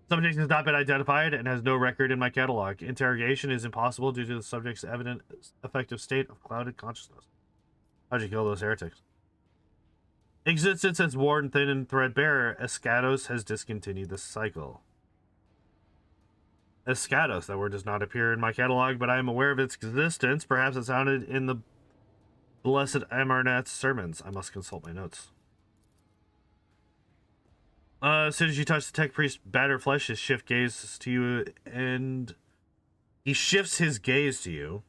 Subject has not been identified and has no record in my catalog. Interrogation is impossible due to the subject's evident affective state of clouded consciousness. How'd you kill those heretics? Existence has worn thin and threadbare. Eschatos has discontinued the cycle. Eschatos, that word does not appear in my catalog, but I am aware of its existence. Perhaps it sounded in the blessed Amarnat's sermons. I must consult my notes. As soon as you touch the tech priest's battered flesh, his shift gaze to you, and he shifts his gaze to you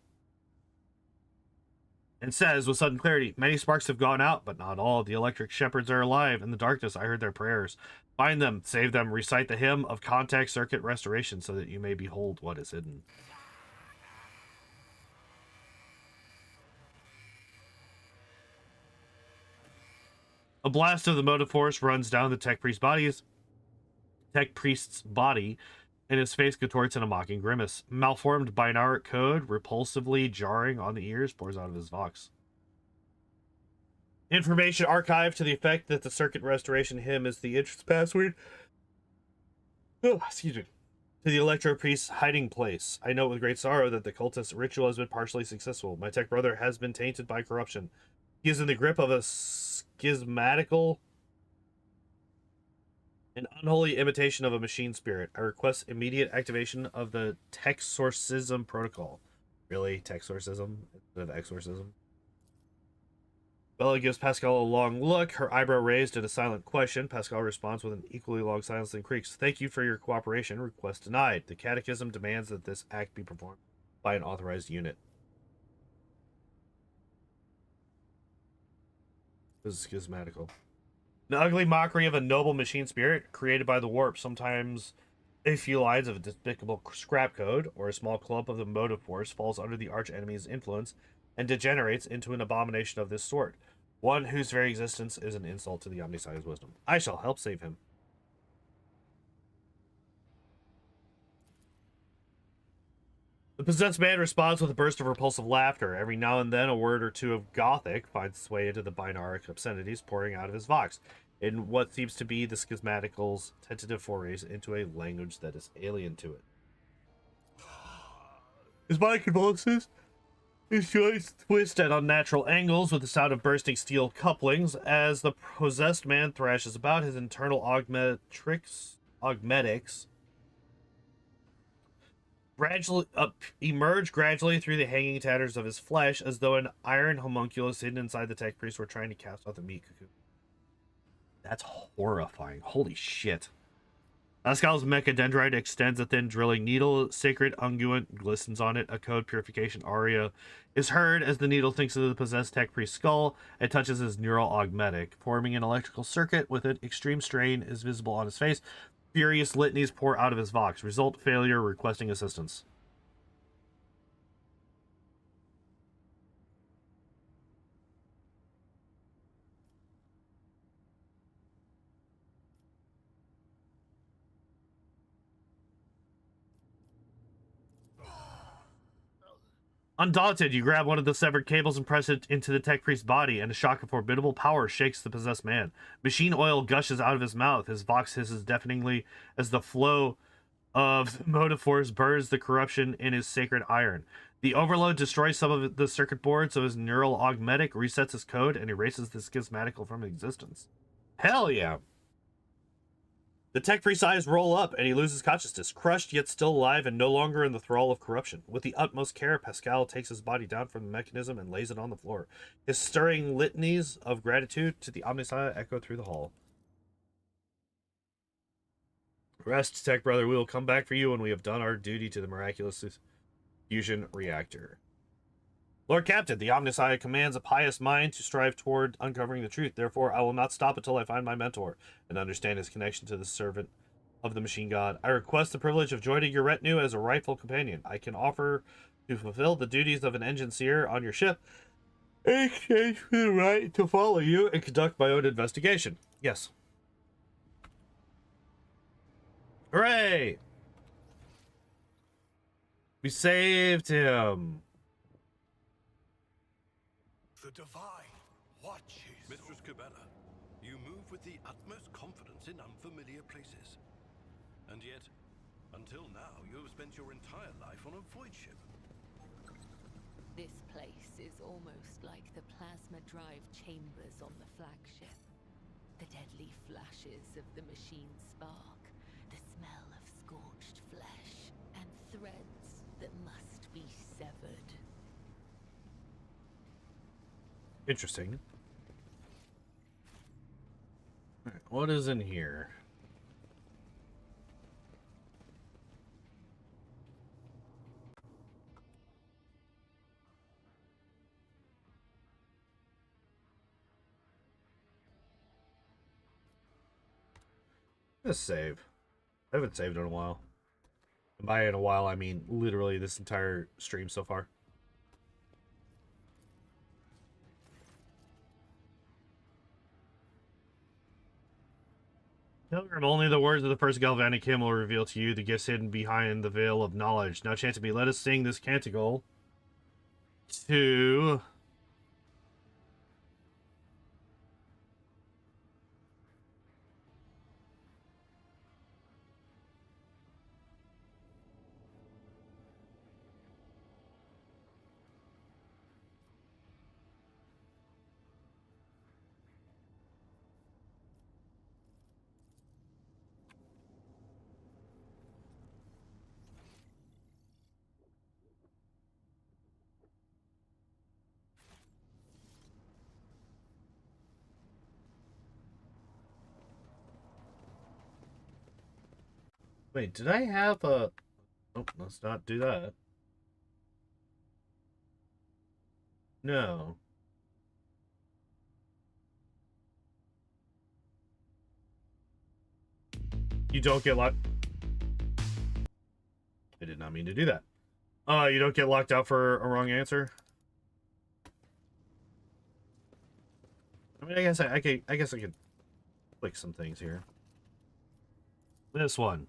and says with sudden clarity, many sparks have gone out, but not all. The electric shepherds are alive. In the darkness, I heard their prayers. Find them, save them, recite the hymn of contact circuit restoration so that you may behold what is hidden. A blast of the motive force runs down the tech priest's body, and his face contorts in a mocking grimace. Malformed binaric code, repulsively jarring on the ears, pours out of his vox. Information archived to the effect that the circuit restoration hymn is the entrance password. Oh, excuse me. To the Electro-Priests' hiding place. I know with great sorrow that the cultist ritual has been partially successful. My tech brother has been tainted by corruption. He is in the grip of a schismatical and unholy imitation of a machine spirit. I request immediate activation of the Texorcism protocol. Really? Texorcism instead of exorcism? Bella gives Pascal a long look, her eyebrow raised in a silent question. Pascal responds with an equally long silence and creaks. Thank you for your cooperation. Request denied. The Catechism demands that this act be performed by an authorized unit. This is schismatical. An ugly mockery of a noble machine spirit created by the warp. Sometimes a few lines of a despicable scrap code or a small clump of the motive force falls under the arch enemy's influence and degenerates into an abomination of this sort. One whose very existence is an insult to the Omniscient's wisdom. I shall help save him. The possessed man responds with a burst of repulsive laughter. Every now and then, a word or two of Gothic finds its way into the binaric obscenities pouring out of his vox, in what seems to be the schismatical's tentative forays into a language that is alien to it. His mind convulses. His joints twist at unnatural angles with the sound of bursting steel couplings as the possessed man thrashes about. His internal augmetics gradually emerge gradually through the hanging tatters of his flesh, as though an iron homunculus hidden inside the tech priest were trying to cast out the meat cocoon. That's horrifying. Holy shit. Ascal's mechadendrite extends a thin drilling needle. Sacred unguent glistens on it. A code purification aria is heard as the needle thinks of the possessed tech priest's skull and touches his neural augmetic, forming an electrical circuit with it. Extreme strain is visible on his face. Furious litanies pour out of his vox. Result failure, requesting assistance. Undaunted, you grab one of the severed cables and press it into the tech priest's body, and a shock of formidable power shakes the possessed man. Machine oil gushes out of his mouth. His vox hisses deafeningly as the flow of the motive force burns the corruption in his sacred iron. The overload destroys some of the circuit boards, so his neural augmetic resets his code and erases the schismatical from existence. Hell yeah! The tech priest's eyes roll up, and he loses consciousness, crushed yet still alive and no longer in the thrall of corruption. With the utmost care, Pascal takes his body down from the mechanism and lays it on the floor. His stirring litanies of gratitude to the Omnissiah echo through the hall. Rest, tech brother. We will come back for you when we have done our duty to the miraculous fusion reactor. Lord Captain, the Omnissiah commands a pious mind to strive toward uncovering the truth. Therefore, I will not stop until I find my mentor and understand his connection to the servant of the machine god. I request the privilege of joining your retinue as a rightful companion. I can offer to fulfill the duties of an engineer on your ship in exchange for the right to follow you and conduct my own investigation. Yes. Hooray! We saved him. The divine watches. Mistress Cabela, you move with the utmost confidence in unfamiliar places. And yet, until now, you have spent your entire life on a void ship. This place is almost like the plasma drive chambers on the flagship. The deadly flashes of the machine spark, the smell of scorched flesh, and threads that must be severed. Interesting. All right, what is in here? Let's save. I haven't saved in a while. And by in a while, I mean literally this entire stream so far. Pilgrim, only the words of the first galvanic hymn will reveal to you the gifts hidden behind the veil of knowledge. Now chant to me, let us sing this canticle to... Wait, did I have a... Oh, let's not do that. No. You don't get locked... I did not mean to do that. You don't get locked out for a wrong answer? I mean, I guess I could click some things here. This one.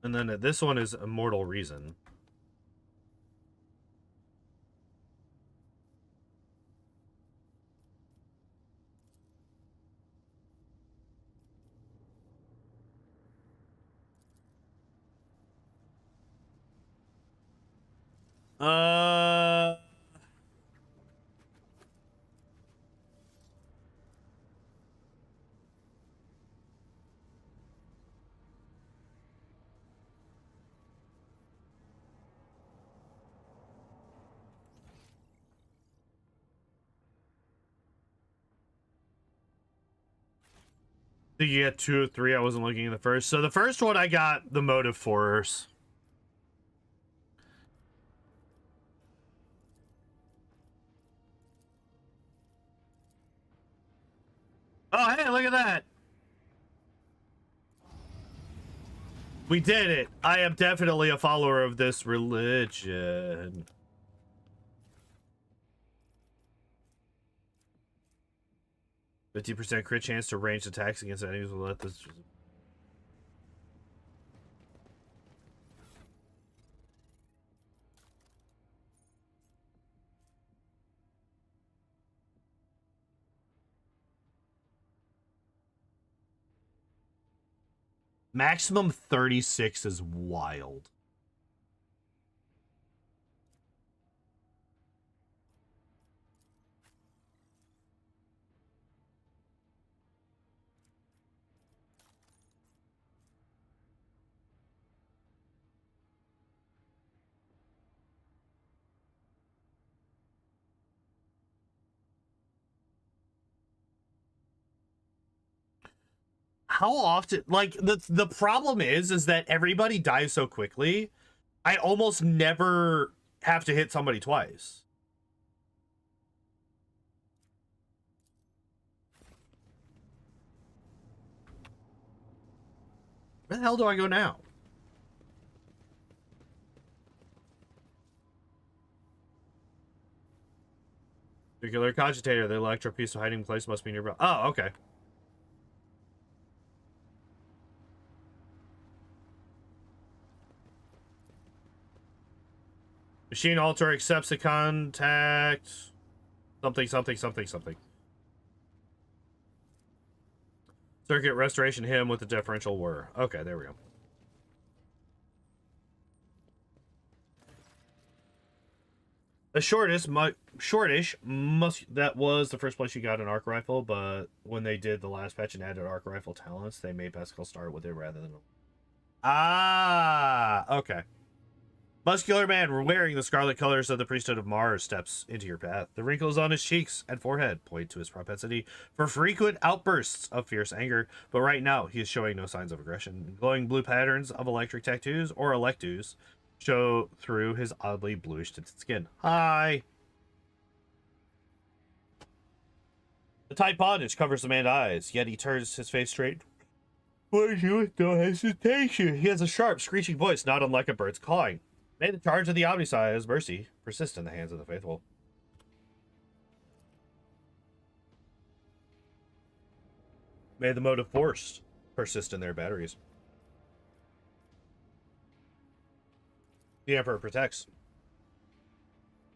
And then this one is Immortal Reason. Uh... think you got 2 or 3. I wasn't looking at the first. So the first one I got the motive force. Oh, hey, look at that. We did it. I am definitely a follower of this religion. %50 crit chance to ranged attacks against enemies will let this. Maximum 36 is wild. How often, like, the problem is that everybody dies so quickly. I almost never have to hit somebody twice. Where the hell do I go now? Particular cogitator, the Electro-Priests hiding place must be nearby. Oh, okay. Machine alter accepts the contact. Something, something, something, something. Circuit restoration him with the differential whir. Okay, there we go. The shortish that was the first place you got an arc rifle, but when they did the last patch and added arc rifle talents, they made Pascal start with it rather than. Ah, okay. Muscular man wearing the scarlet colors of the priesthood of Mars steps into your path. The wrinkles on his cheeks and forehead point to his propensity for frequent outbursts of fierce anger, but right now he is showing no signs of aggression. Glowing blue patterns of electric tattoos, or electus, show through his oddly bluish tinted skin. Hi! The tight bondage covers the man's eyes, yet he turns his face straight towards you with no hesitation. He has a sharp, screeching voice, not unlike a bird's cawing. May the charge of the Omnissiah's mercy persist in the hands of the faithful. May the motive force persist in their batteries. The Emperor protects.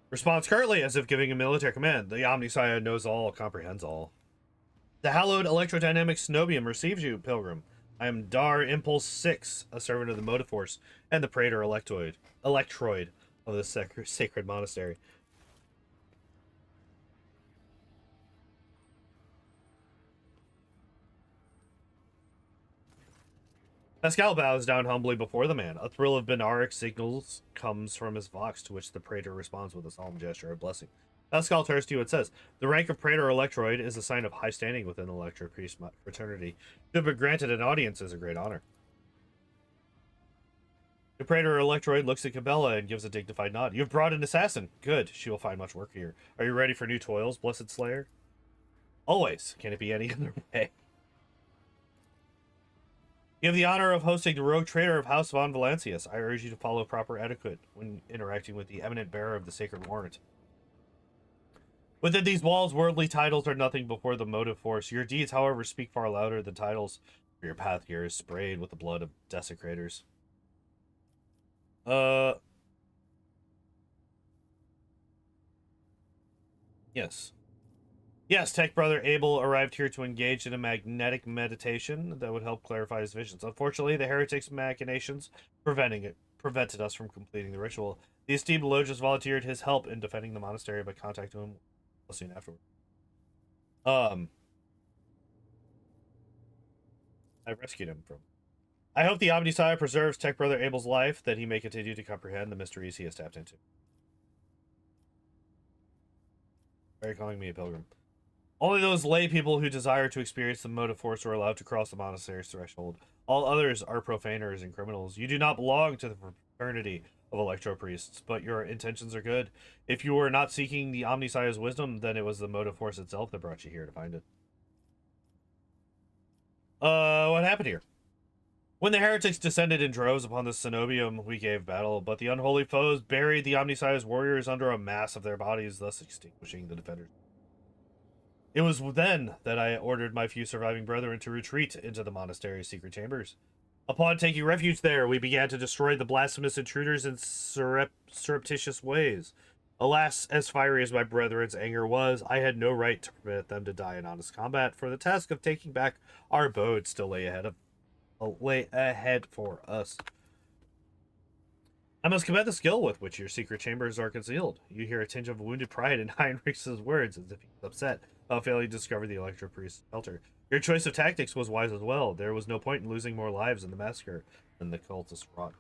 Responds curtly as if giving a military command. The Omnissiah knows all, comprehends all. The hallowed Electrodynamic Cenobium receives you, pilgrim. I am Dar Impulse 6, a servant of the motive force, and the praetor electroid of the sacred monastery. Pascal bows down humbly before the man. A thrill of Binaric signals comes from his vox, to which the praetor responds with a solemn gesture of blessing. Pascal turns to you and says, the rank of praetor electroid is a sign of high standing within the Electro-Priest fraternity. To have been granted an audience is a great honor. The praetor electroid looks at Cabela and gives a dignified nod. You've brought an assassin. Good. She will find much work here. Are you ready for new toils, blessed slayer? Always. Can it be any other way? You have the honor of hosting the rogue traitor of House von Valancius. I urge you to follow proper etiquette when interacting with the eminent bearer of the sacred warrant. Within these walls, worldly titles are nothing before the motive force. Your deeds, however, speak far louder than titles. Your path here is sprayed with the blood of desecrators. Yes. Yes, Tech Brother Abel arrived here to engage in a magnetic meditation that would help clarify his visions. Unfortunately, the heretic's machinations prevented us from completing the ritual. The esteemed Logius volunteered his help in defending the monastery by contacting him soon afterward. I rescued him from. I hope the Omnissiah preserves Tech Brother Abel's life, that he may continue to comprehend the mysteries he has tapped into. Why are you calling me a pilgrim? Only those lay people who desire to experience the motive force are allowed to cross the monastery's threshold. All others are profaners and criminals. You do not belong to the fraternity of Electro-Priests, but your intentions are good. If you were not seeking the Omnissiah's wisdom, then it was the motive force itself that brought you here to find it. What happened here? When the heretics descended in droves upon the Cenobium, we gave battle, but the unholy foes buried the Omnissiah's warriors under a mass of their bodies, thus extinguishing the defenders. It was then that I ordered my few surviving brethren to retreat into the monastery's secret chambers. Upon taking refuge there, we began to destroy the blasphemous intruders in surreptitious ways. Alas, as fiery as my brethren's anger was, I had no right to permit them to die in honest combat, for the task of taking back our abode still lay ahead for us. I must commend the skill with which your secret chambers are concealed. You hear a tinge of wounded pride in Heinrich's words, as if he was upset about failing to discover the Electro-Priest's shelter. Your choice of tactics was wise as well. There was no point in losing more lives in the massacre than the cultists wrought.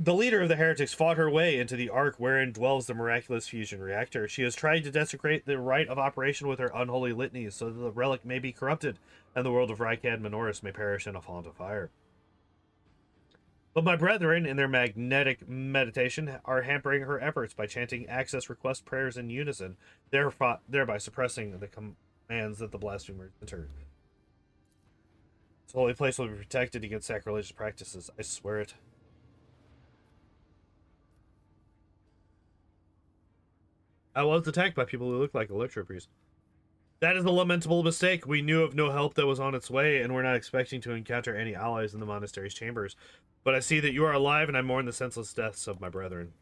The leader of the heretics fought her way into the ark wherein dwells the miraculous fusion reactor. She has tried to desecrate the rite of operation with her unholy litanies, so that the relic may be corrupted, and the world of Rykad Minoris may perish in a font of fire. But my brethren, in their magnetic meditation, are hampering her efforts by chanting access request prayers in unison, thereby suppressing the commands that the blasphemers enter. This holy place will be protected against sacrilegious practices. I swear it. I was attacked by people who look like Electro-Priests. That is a lamentable mistake. We knew of no help that was on its way, and we're not expecting to encounter any allies in the monastery's chambers. But I see that you are alive, and I mourn the senseless deaths of my brethren.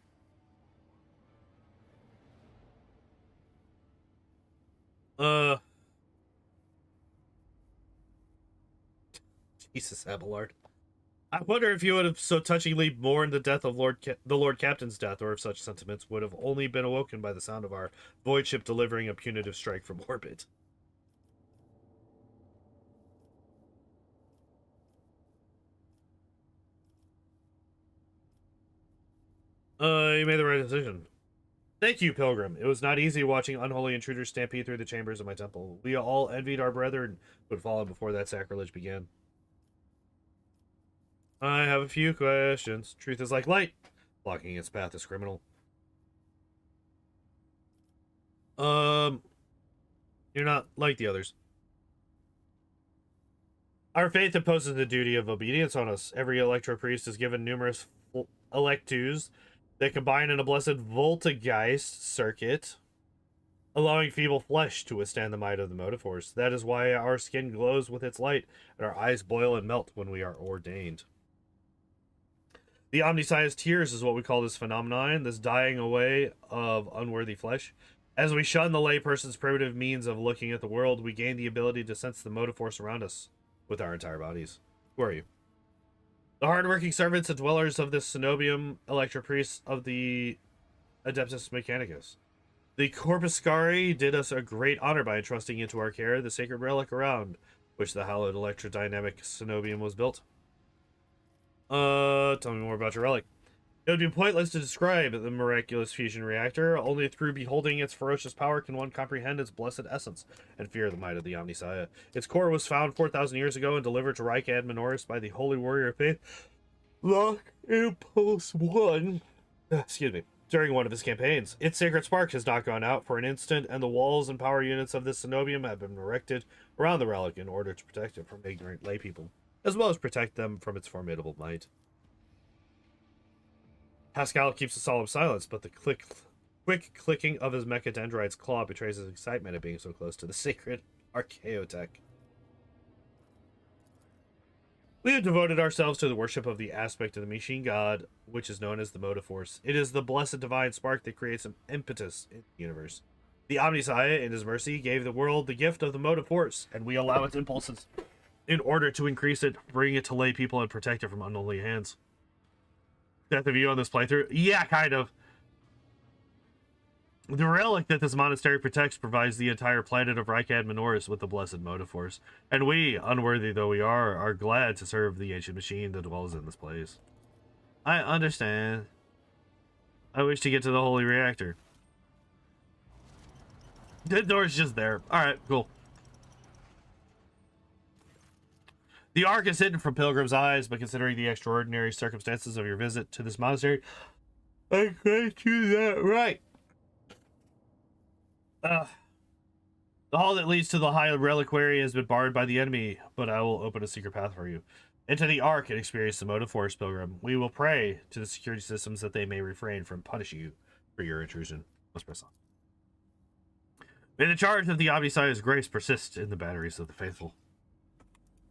Jesus, Abelard. I wonder if you would have so touchingly mourned the death of the Lord Captain's death, or if such sentiments would have only been awoken by the sound of our voidship delivering a punitive strike from orbit. You made the right decision. Thank you, Pilgrim. It was not easy watching unholy intruders stampede through the chambers of my temple. We all envied our brethren who had fallen before that sacrilege began. I have a few questions. Truth is like light. Blocking its path is criminal. You're not like the others. Our faith imposes the duty of obedience on us. Every Electro-Priest is given numerous electus that combine in a blessed Voltageist circuit, allowing feeble flesh to withstand the might of the motive force. That is why our skin glows with its light, and our eyes boil and melt when we are ordained. The Omnissiah's tears is what we call this phenomenon, this dying away of unworthy flesh. As we shun the layperson's primitive means of looking at the world, we gain the ability to sense the motive force around us with our entire bodies. Who are you? The hard-working servants and dwellers of this Cenobium, Electro-Priests of the Adeptus Mechanicus. The Corpuscari did us a great honor by entrusting into our care the sacred relic around which the hallowed Electrodynamic Cenobium was built. Tell me more about your relic. It would be pointless to describe the miraculous fusion reactor. Only through beholding its ferocious power can one comprehend its blessed essence and fear the might of the Omnissiah. Its core was found 4,000 years ago and delivered to Rykad Minoris by the holy warrior of faith, Lock Impulse 1. Excuse me. During one of his campaigns. Its sacred spark has not gone out for an instant, and the walls and power units of this Cenobium have been erected around the relic in order to protect it from ignorant laypeople, as well as protect them from its formidable might. Pascal keeps a solemn silence, but the quick clicking of his mechadendrite's claw betrays his excitement at being so close to the sacred archaeotech. We have devoted ourselves to the worship of the aspect of the machine god, which is known as the motive force. It is the blessed divine spark that creates an impetus in the universe. The Omnissiah, in his mercy, gave the world the gift of the motive force, and we allow its impulses in order to increase it, bring it to lay people, and protect it from unholy hands. Death of you on this playthrough? Yeah, kind of. The relic that this monastery protects provides the entire planet of Rykad Minoris with the blessed motive force, and we, unworthy though we are glad to serve the ancient machine that dwells in this place. I understand. I wish to get to the holy reactor. The door's just there. Alright, cool. The Ark is hidden from pilgrims' eyes, but considering the extraordinary circumstances of your visit to this monastery, I grant you that right. The hall that leads to the high reliquary has been barred by the enemy, but I will open a secret path for you. Enter the Ark and experience the motive force, pilgrim. We will pray to the security systems that they may refrain from punishing you for your intrusion. Let's press on. May the charge of the Omniscience grace persist in the batteries of the faithful.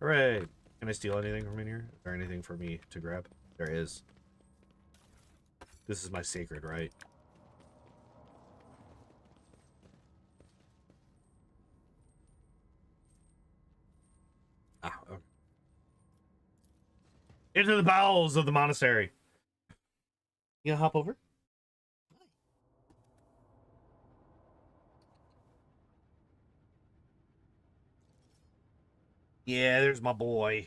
Hooray! Can I steal anything from in here? Is there anything for me to grab? There is. This is my sacred right. Ah, okay. Into the bowels of the monastery. You gonna hop over? Yeah, there's my boy.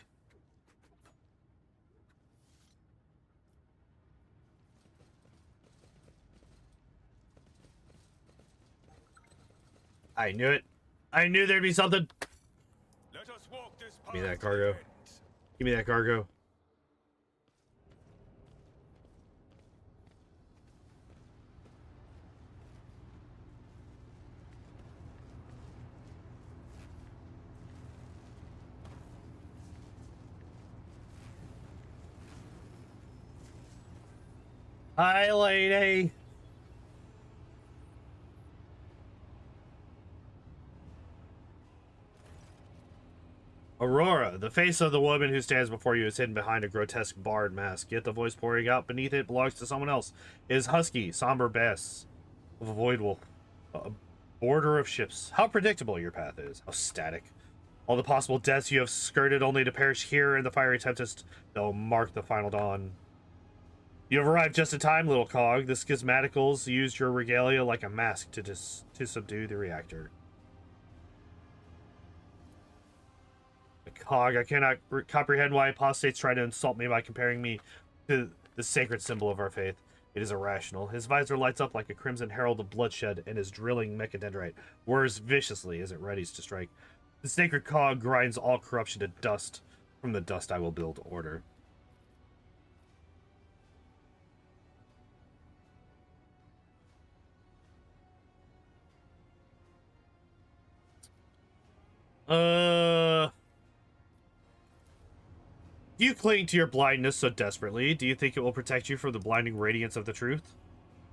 I knew it. I knew there'd be something. Let us walk this path. Give me that cargo. Give me that cargo. Hi, lady. Aurora, the face of the woman who stands before you is hidden behind a grotesque barred mask, yet the voice pouring out beneath it belongs to someone else. It is husky, somber bass of a void wolf, a border of ships. How predictable your path is, how static. All the possible deaths you have skirted only to perish here in the fiery tempest that will mark the final dawn. You have arrived just in time, little cog. The schismaticals used your regalia like a mask to subdue the reactor. Cog, I cannot comprehend why apostates try to insult me by comparing me to the sacred symbol of our faith. It is irrational. His visor lights up like a crimson herald of bloodshed, and his drilling mechadendrite whirs viciously as it readies to strike. The sacred cog grinds all corruption to dust. From the dust I will build order. Do you cling to your blindness so desperately? Do you think it will protect you from the blinding radiance of the truth?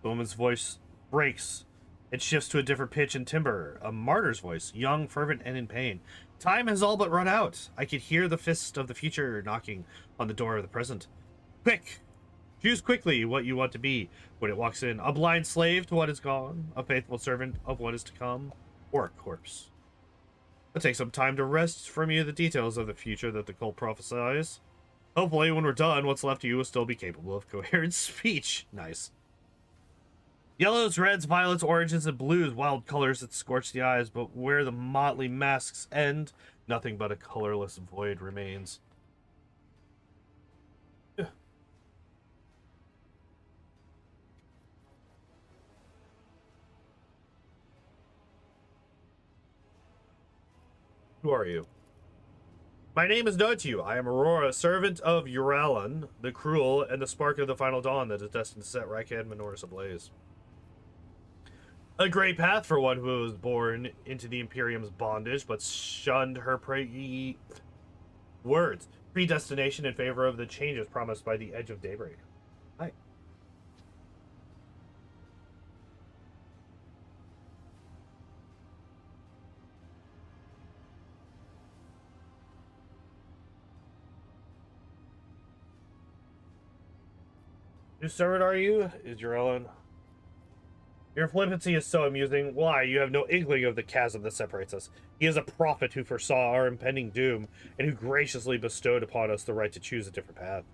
The woman's voice breaks. It shifts to a different pitch and timbre. A martyr's voice, young, fervent, and in pain. Time has all but run out. I could hear the fist of the future knocking on the door of the present. Quick! Choose quickly what you want to be when it walks in. A blind slave to what is gone, a faithful servant of what is to come, or a corpse. It'll take some time to wrest from you the details of the future that the cult prophesies. Hopefully, when we're done, what's left of you will still be capable of coherent speech. Nice. Yellows, reds, violets, oranges, and blues, wild colors that scorch the eyes, but where the motley masks end, nothing but a colorless void remains. Who are you? My name is known to you. I am Aurora, servant of Uralan, the cruel, and the spark of the final dawn that is destined to set Rykad Minoris ablaze. A great path for one who was born into the Imperium's bondage, but shunned her predestination in favor of the changes promised by the Edge of Daybreak. Hi. Whose servant are you? Is Uralan? Your flippancy is so amusing. Why? You have no inkling of the chasm that separates us. He is a prophet who foresaw our impending doom, and who graciously bestowed upon us the right to choose a different path.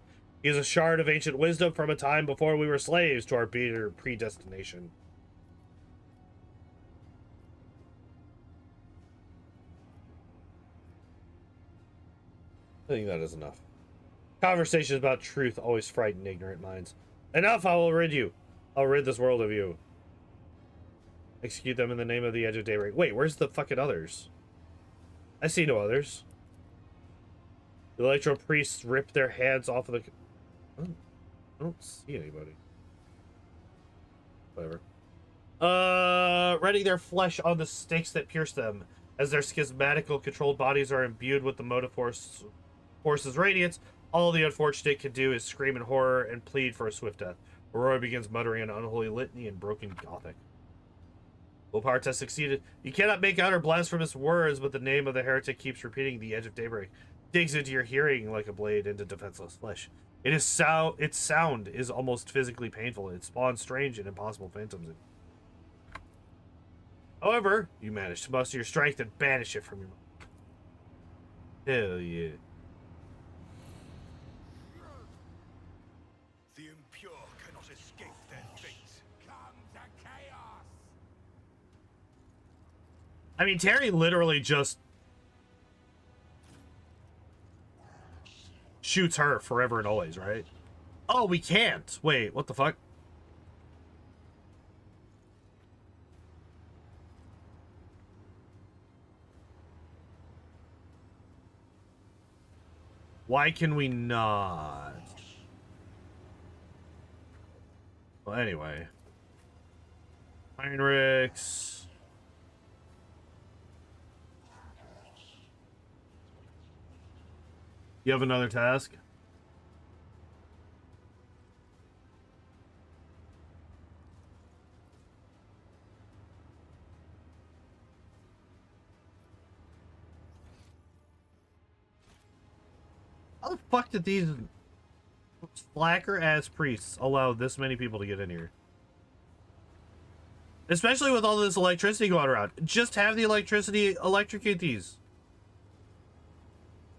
He is a shard of ancient wisdom from a time before we were slaves to our bitter predestination. I think that is enough. Conversations about truth always frighten ignorant minds. Enough, I will rid you. I'll rid this world of you. Execute them in the name of the Edge of Daybreak. Wait, where's the fucking others? I see no others. The Electro-Priests rip their hands off of the... I don't see anybody. Whatever. Ready their flesh on the stakes that pierce them. As their schismatical controlled bodies are imbued with the motive force's radiance, all the unfortunate can do is scream in horror and plead for a swift death. Aurora begins muttering an unholy litany in broken Gothic. Willpower test succeeded. You cannot make out her blasphemous words, but the name of the heretic keeps repeating. The Edge of Daybreak digs into your hearing like a blade into defenseless flesh. Its sound is almost physically painful. It spawns strange and impossible phantoms. However, you manage to muster your strength and banish it from your mind. Hell yeah. The impure cannot escape their fate. Come to chaos. I mean, Terry literally just shoots her forever and always, right? Oh, we can't. Wait, what the fuck? Why can we not? Well, anyway. Heinrichs. You have another task? How the fuck did these slacker ass priests allow this many people to get in here? Especially with all this electricity going around. Just have the electricity electrocute these.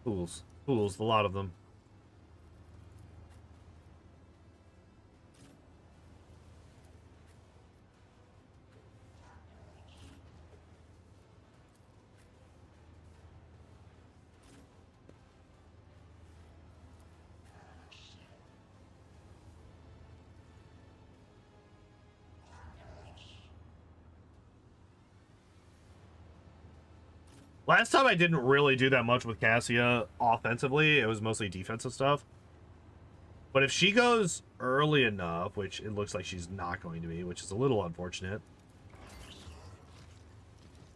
Fools. Fools, a lot of them. Last time I didn't really do that much with Cassia offensively. It was mostly defensive stuff. But if she goes early enough, which it looks like she's not going to be, which is a little unfortunate.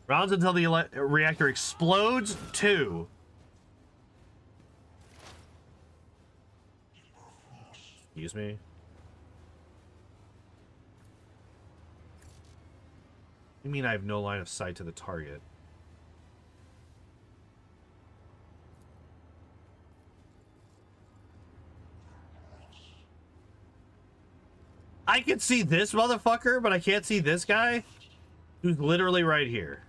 Rounds until the reactor explodes. 2. Excuse me. You mean I have no line of sight to the target? I can see this motherfucker, but I can't see this guy who's literally right here.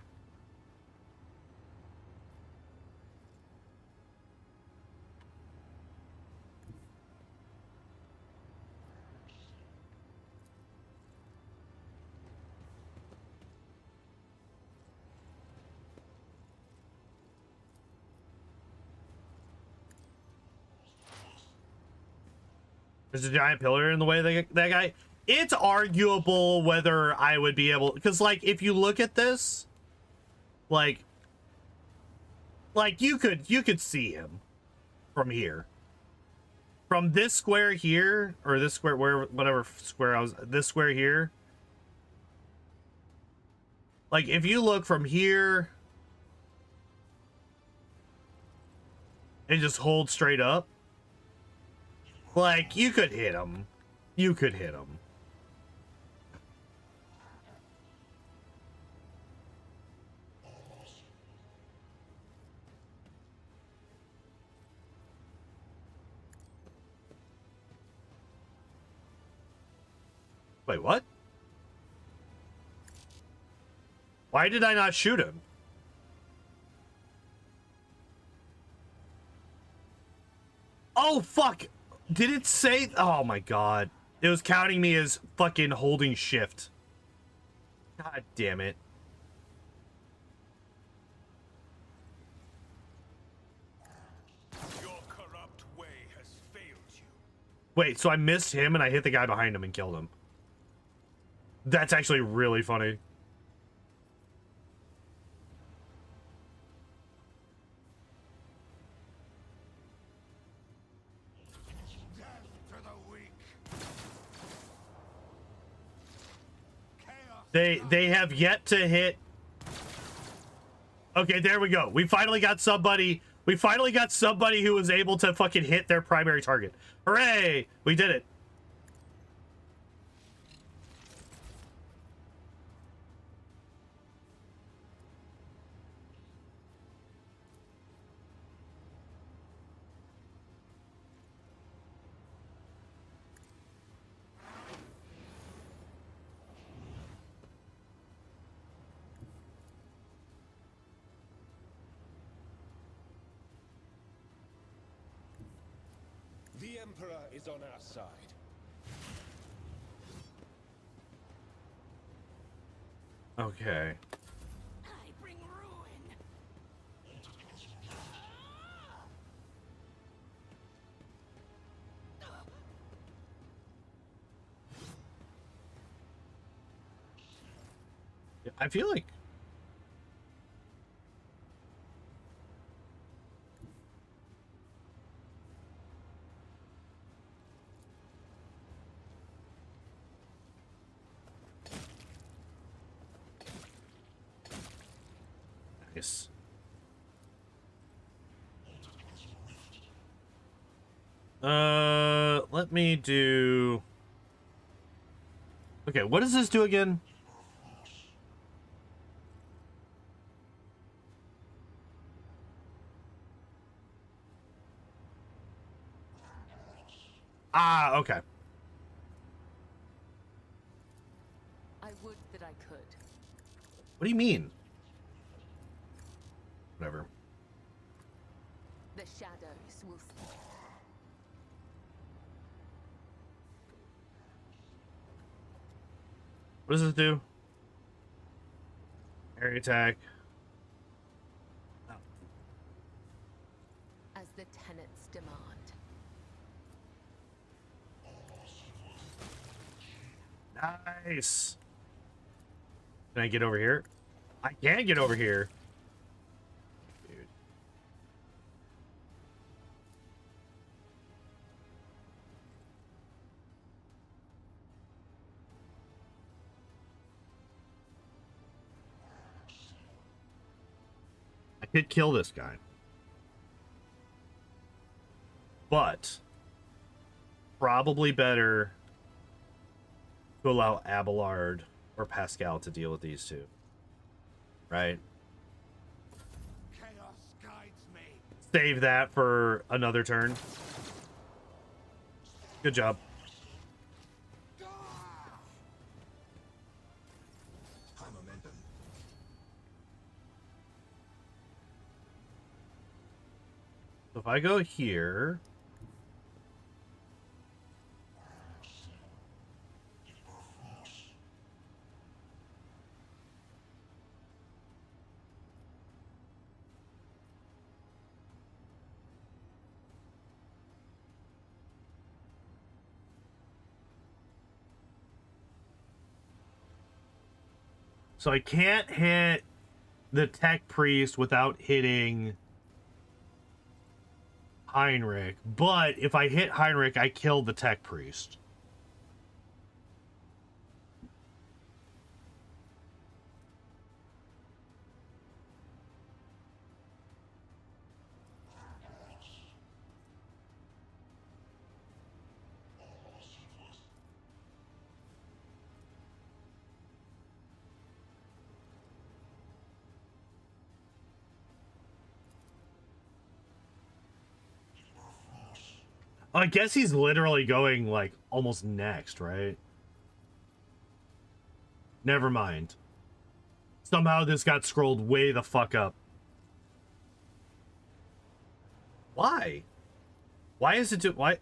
There's a giant pillar in the way of that guy. It's arguable whether I would be able, because like if you look at this, like you could see him from here, from this square here, or this square, where whatever square I was, this square here. Like if you look from here and just hold straight up, like you could hit him. You could hit him. Wait, what? Why did I not shoot him? Oh, fuck. Did it say? Oh, my God. It was counting me as fucking holding shift. God damn it. Your corrupt way has failed you. Wait, so I missed him and I hit the guy behind him and killed him. That's actually really funny. Death to the weak. Chaos. They have yet to hit. Okay, there we go. We finally got somebody. We finally got somebody who was able to fucking hit their primary target. Hooray! We did it. The Emperor is on our side. Okay. I bring ruin. I feel like nice. Let me do. Okay, what does this do again? Ah, okay. I would that I could. What do you mean? Whatever. The shadows will speak. What does this do? Area attack. As the tenets demand. Nice. Can I get over here? I can get over here. Dude. I could kill this guy. But probably better to allow Abelard or Pascal to deal with these two. Right? Chaos guides me. Save that for another turn. Good job. High momentum. So if I go here. So I can't hit the Tech Priest without hitting Heinrich. But if I hit Heinrich, I kill the Tech Priest. I guess he's literally going, like, almost next, right? Never mind. Somehow this got scrolled way the fuck up. Why? Why is it why?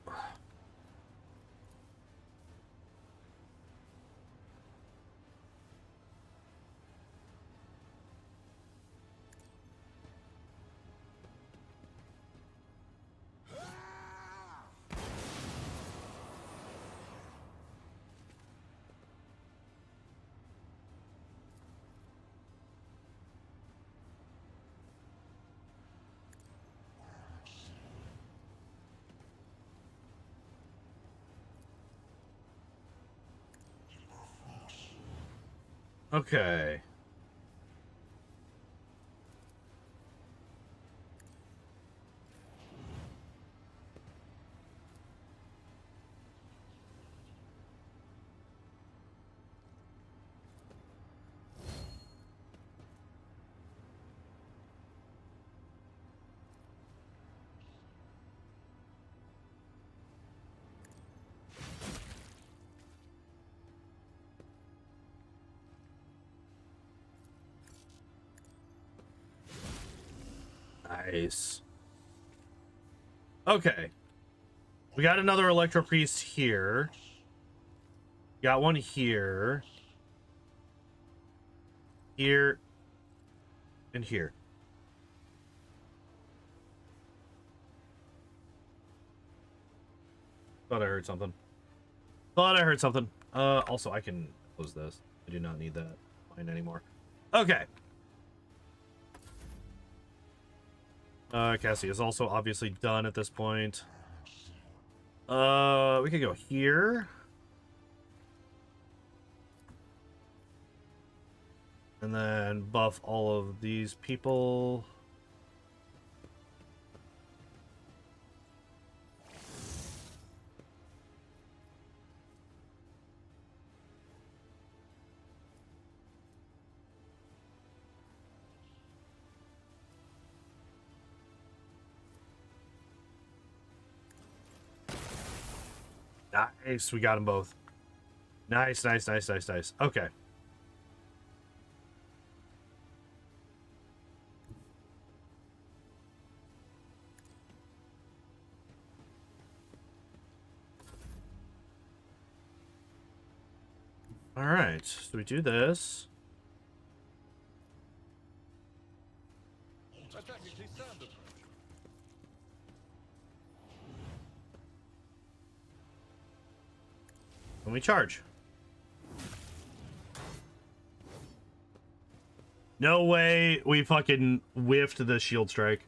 Okay. Nice. Okay. We got another Electro-Priest here. Got one here. Here. And here. Thought I heard something. Also, I can close this. I do not need that line anymore. Okay. Cassie is also obviously done at this point. We could go here. And then buff all of these people. Nice, we got them both. Nice. Okay. All right, so we do this. I technically sounded. And we charge. No way we fucking whiffed the shield strike.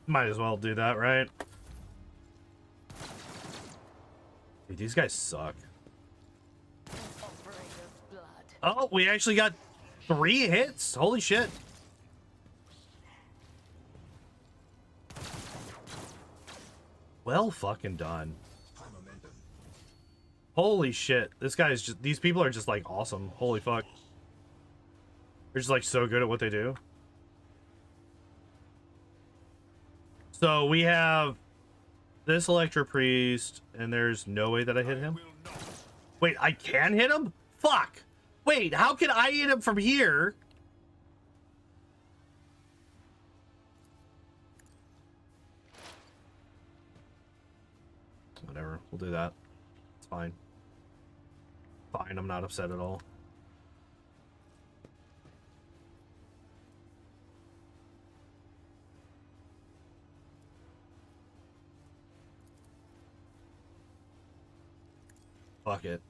Might as well do that, right? Dude, these guys suck. Oh, we actually got 3 hits. Holy shit. Well fucking done. Holy shit. This guy is just... These people are just, like, awesome. Holy fuck. They're just, like, so good at what they do. So, we have this Electro-Priest, and there's no way that I hit him. Wait, I can hit him? Fuck! Wait, how can I hit him from here? Whatever, we'll do that. It's fine. Fine, I'm not upset at all. Fuck it.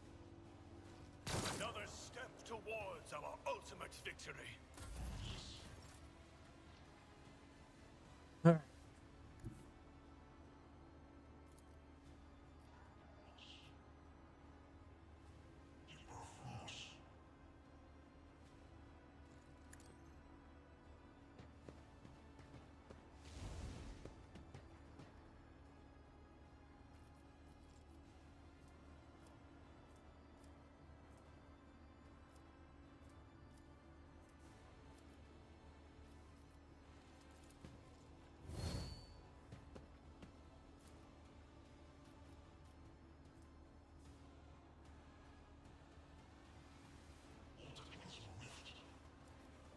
Another step towards our ultimate victory.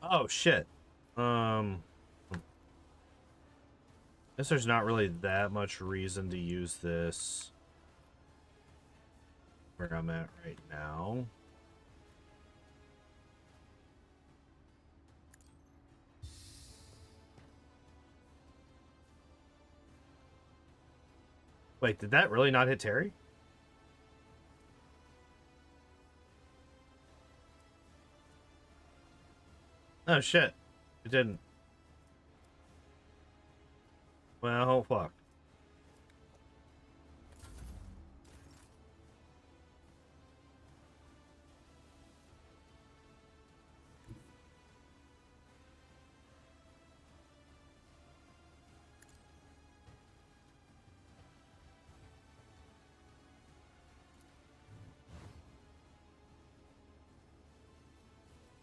Oh shit. Guess there's not really that much reason to use this where I'm at right now. Wait, did that really not hit Terry? Oh shit. It didn't. Well, fuck.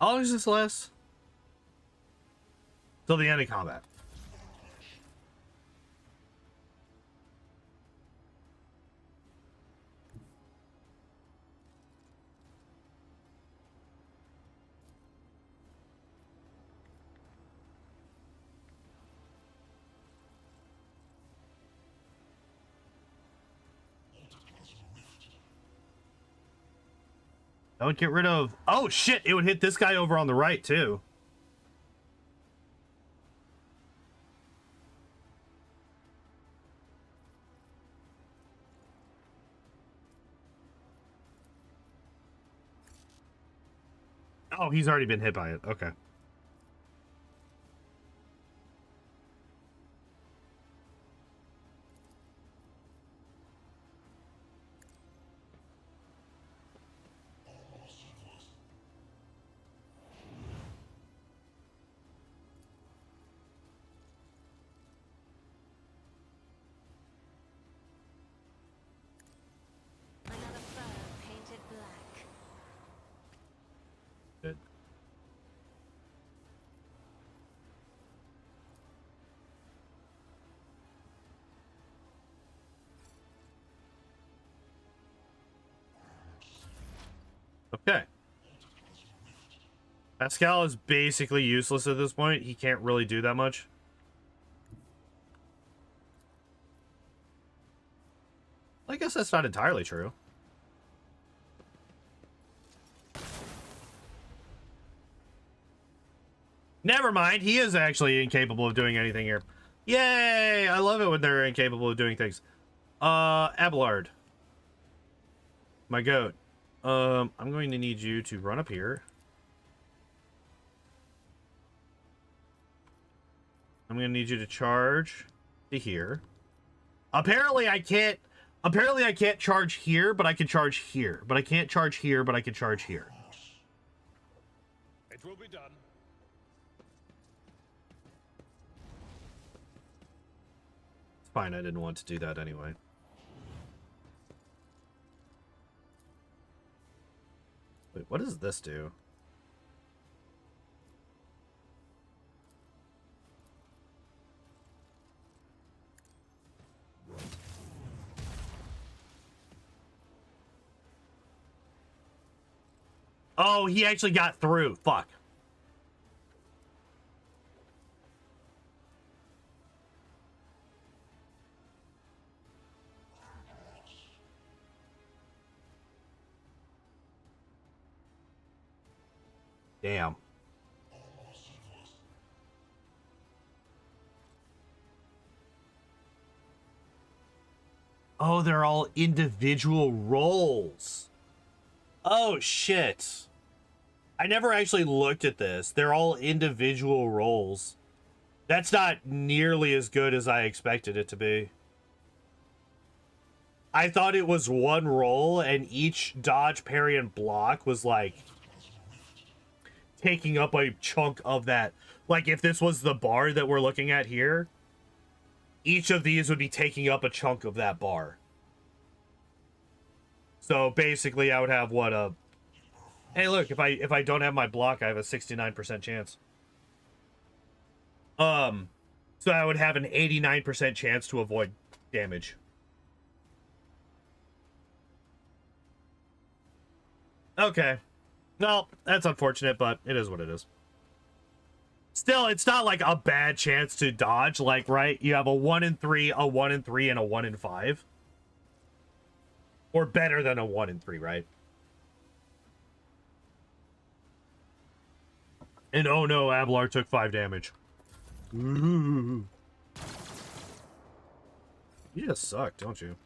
How long does this last? Till the end of combat. That would get rid of... Oh, shit! It would hit this guy over on the right, too. Oh, he's already been hit by it. Okay. Another fur painted black. Good. Okay. Pascal is basically useless at this point. He can't really do that much. I guess that's not entirely true. Never mind. He is actually incapable of doing anything here. Yay! I love it when they're incapable of doing things. Abelard. My goat. I'm going to need you to run up here. I'm going to need you to charge to here. Apparently I can't charge here, but I can charge here. But I can't charge here, but I can charge here. It will be done. It's fine, I didn't want to do that anyway. Wait, what does this do? Oh, he actually got through. Fuck. Damn. Oh, they're all individual roles. Oh, shit. I never actually looked at this. They're all individual roles. That's not nearly as good as I expected it to be. I thought it was one roll, and each dodge, parry, and block was like taking up a chunk of that. Like if this was the bar that we're looking at here, each of these would be taking up a chunk of that bar. So basically I would have what a... Hey, look, if I don't have my block, I have a 69% chance. So I would have an 89% chance to avoid damage. Okay. Well, that's unfortunate, but it is what it is. Still, it's not like a bad chance to dodge. Like, right? You have a 1 in 3, a 1 in 3, and a 1 in 5. Or better than a 1 in 3, right? And oh no, Abelard took 5 damage. Ooh. You just suck, don't you?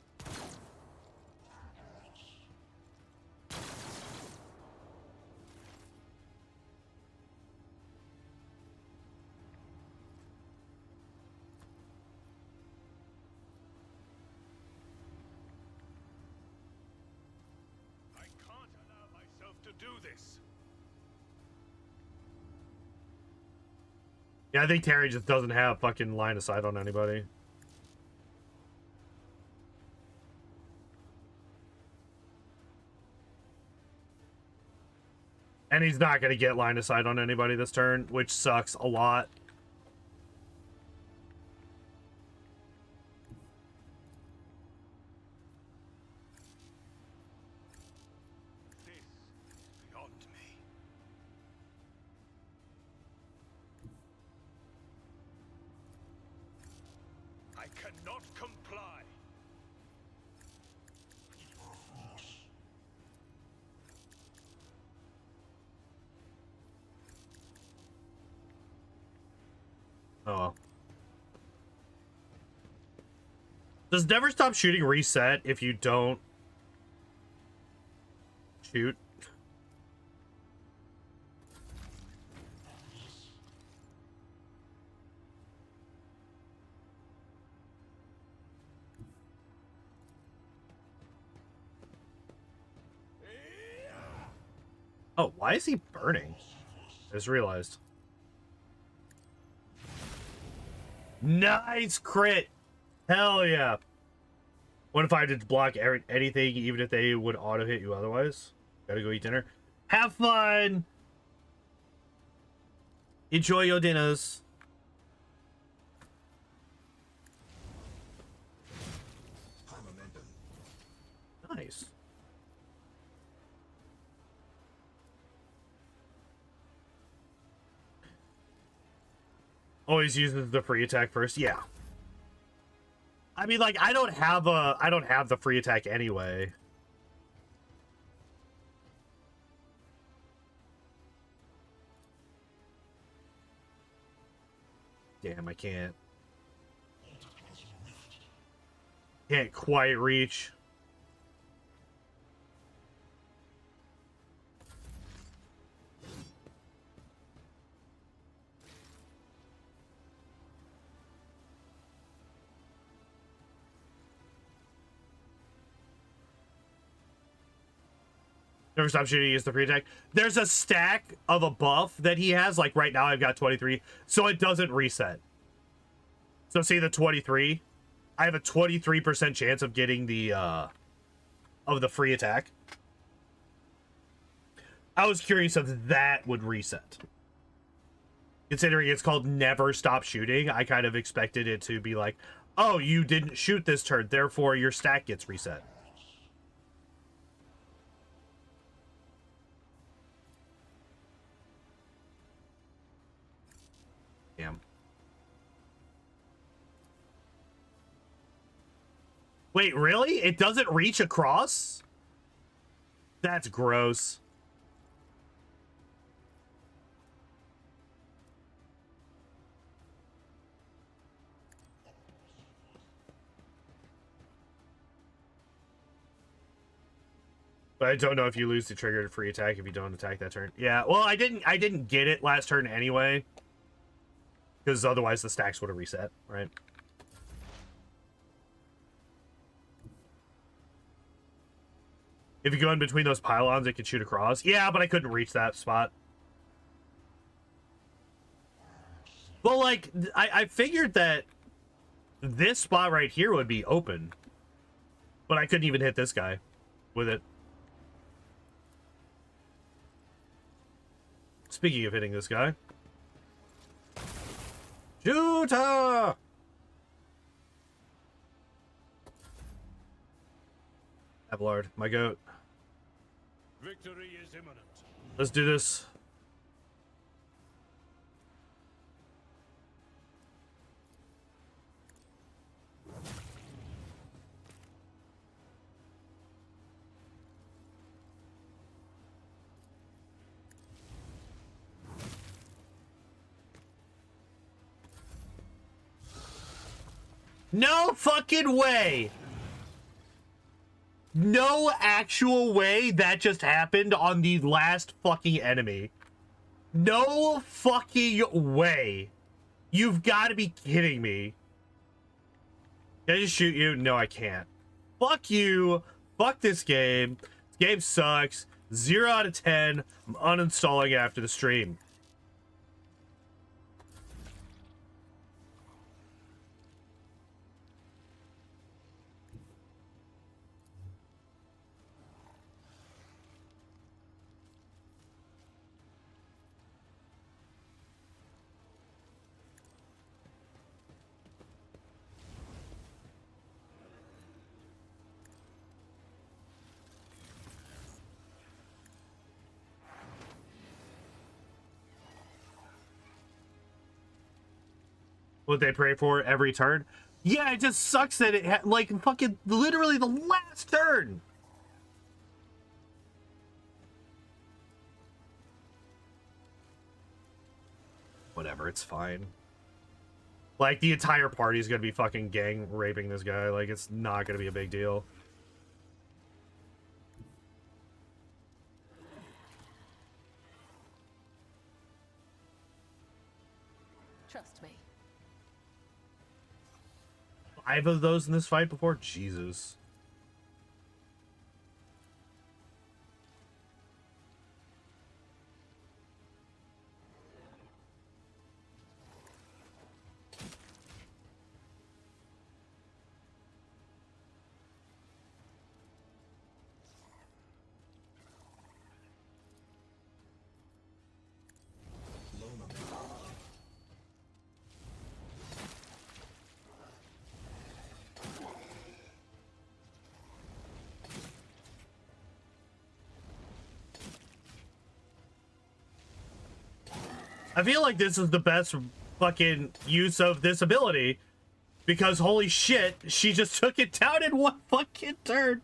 this. Yeah, I think Terry just doesn't have fucking line of sight on anybody. And he's not going to get line of sight on anybody this turn, which sucks a lot. This is beyond me. I cannot comply. Oh well. Does never stop shooting reset if you don't shoot? Oh, why is he burning? I just realized. Nice crit! Hell yeah! What if I did block anything, even if they would auto hit you otherwise? Gotta go eat dinner. Have fun! Enjoy your dinners. Nice. Always uses the free attack first. Yeah. I mean, like, I don't have the free attack anyway. Damn, I can't quite reach. Never stop shooting is the free attack. There's a stack of a buff that he has. Like right now I've got 23. So it doesn't reset. So see the 23? I have a 23% chance of getting the free attack. I was curious if that would reset. Considering it's called never stop shooting, I kind of expected it to be like, oh, you didn't shoot this turn, therefore your stack gets reset. Damn. Wait, really? It doesn't reach across? That's gross. But I don't know if you lose the trigger to free attack if you don't attack that turn. Yeah, well, I didn't get it last turn anyway. Because otherwise the stacks would have reset, right? If you go in between those pylons, it could shoot across. Yeah, but I couldn't reach that spot. Well, like, I figured that this spot right here would be open. But I couldn't even hit this guy with it. Speaking of hitting this guy. Shooter! Abelard, my goat. Victory is imminent. Let's do this. No fucking way! No actual way that just happened on the last fucking enemy. No fucking way. You've got to be kidding me. Can I just shoot you? No, I can't. Fuck you. Fuck this game. This game sucks. 0 out of 10. I'm uninstalling it after the stream. What they pray for every turn? Yeah, it just sucks that it like fucking literally the last turn. Whatever, it's fine. Like the entire party's gonna be fucking gang raping this guy. Like it's not gonna be a big deal. Trust me. 5 of those in this fight before? Jesus. I feel like this is the best fucking use of this ability because holy shit, she just took it down in one fucking turn.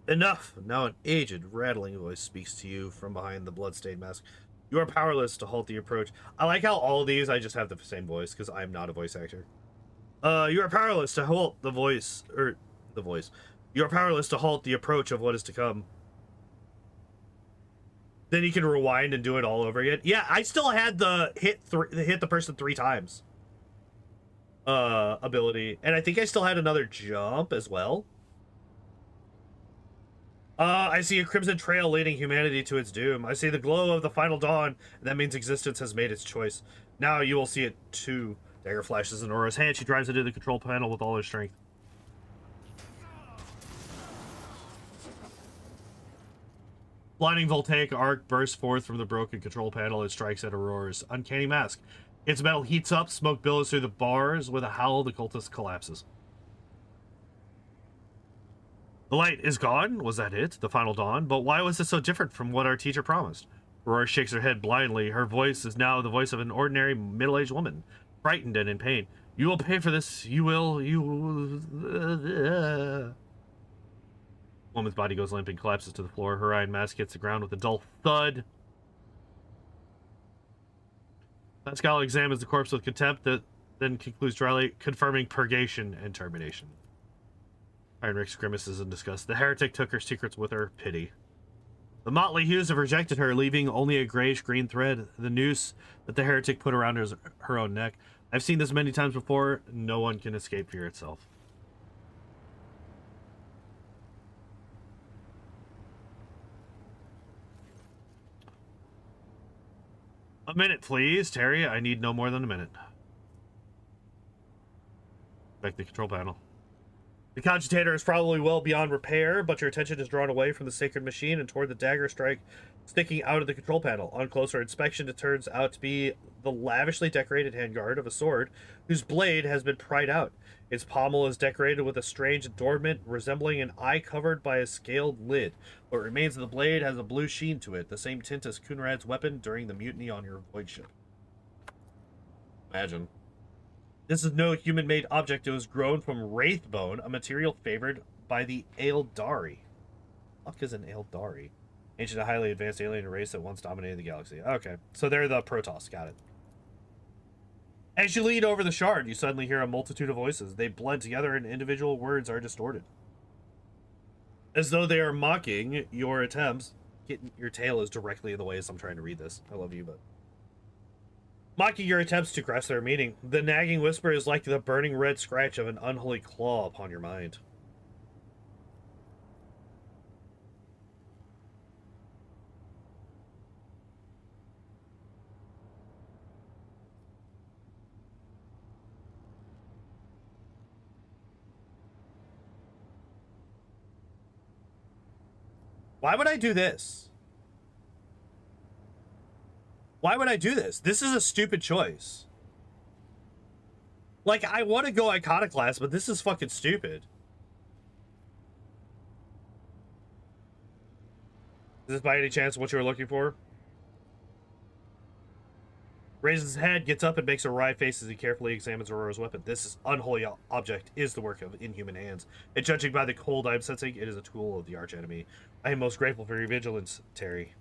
Enough. Now an aged, rattling voice speaks to you from behind the bloodstained mask. You are powerless to halt the approach. I like how all these I just have the same voice because I'm not a voice actor. You are powerless to halt the voice, or the voice. You are powerless to halt the approach of what is to come. Then you can rewind and do it all over again. Yeah, I still had the hit the person 3 times ability, and I think I still had another jump as well. I see a crimson trail leading humanity to its doom. I see the glow of the final dawn, and that means existence has made its choice. Now you will see it too. Dagger flashes in Aurora's hand. She drives into the control panel with all her strength. Blinding voltaic arc bursts forth from the broken control panel and strikes at Aurora's uncanny mask. Its metal heats up, smoke billows through the bars. With a howl, the cultist collapses. The light is gone. Was that it? The final dawn? But why was it so different from what our teacher promised? Aurora shakes her head blindly. Her voice is now the voice of an ordinary middle-aged woman, frightened and in pain. You will pay for this. You will. Woman's body goes limp and collapses to the floor. Her iron mask hits the ground with a dull thud. Pascal examines the corpse with contempt, that then concludes dryly, confirming purgation and termination. Heinrichs grimaces in disgust. The heretic took her secrets with her. Pity. The motley hues have rejected her, leaving only a grayish-green thread, the noose that the heretic put around her own neck. I've seen this many times before. No one can escape fear itself. A minute, please, Terry. I need no more than a minute. Back to the control panel. The cogitator is probably well beyond repair, but your attention is drawn away from the sacred machine and toward the dagger strike sticking out of the control panel. On closer inspection, it turns out to be the lavishly decorated handguard of a sword whose blade has been pried out. Its pommel is decorated with a strange adornment resembling an eye covered by a scaled lid. What remains of the blade has a blue sheen to it, the same tint as Kunrad's weapon during the mutiny on your voidship. Imagine. This is no human-made object. It was grown from wraith bone, a material favored by the Eldari. What is an Eldari? Ancient and highly advanced alien race that once dominated the galaxy. Okay, so they're the Protoss. Got it. As you lean over the shard, you suddenly hear a multitude of voices. They blend together and individual words are distorted. As though they are mocking your attempts. Your tail is directly in the way as I'm trying to read this. I love you, but... Mocking your attempts to grasp their meaning. The nagging whisper is like the burning red scratch of an unholy claw upon your mind. Why would I do this? Why would I do this? This is a stupid choice. Like, I want to go Iconoclast, but this is fucking stupid. Is this by any chance what you were looking for? Raises his head, gets up, and makes a wry face as he carefully examines Aurora's weapon. This unholy object is the work of inhuman hands, and judging by the cold I am sensing, it is a tool of the archenemy. I am most grateful for your vigilance, Terry.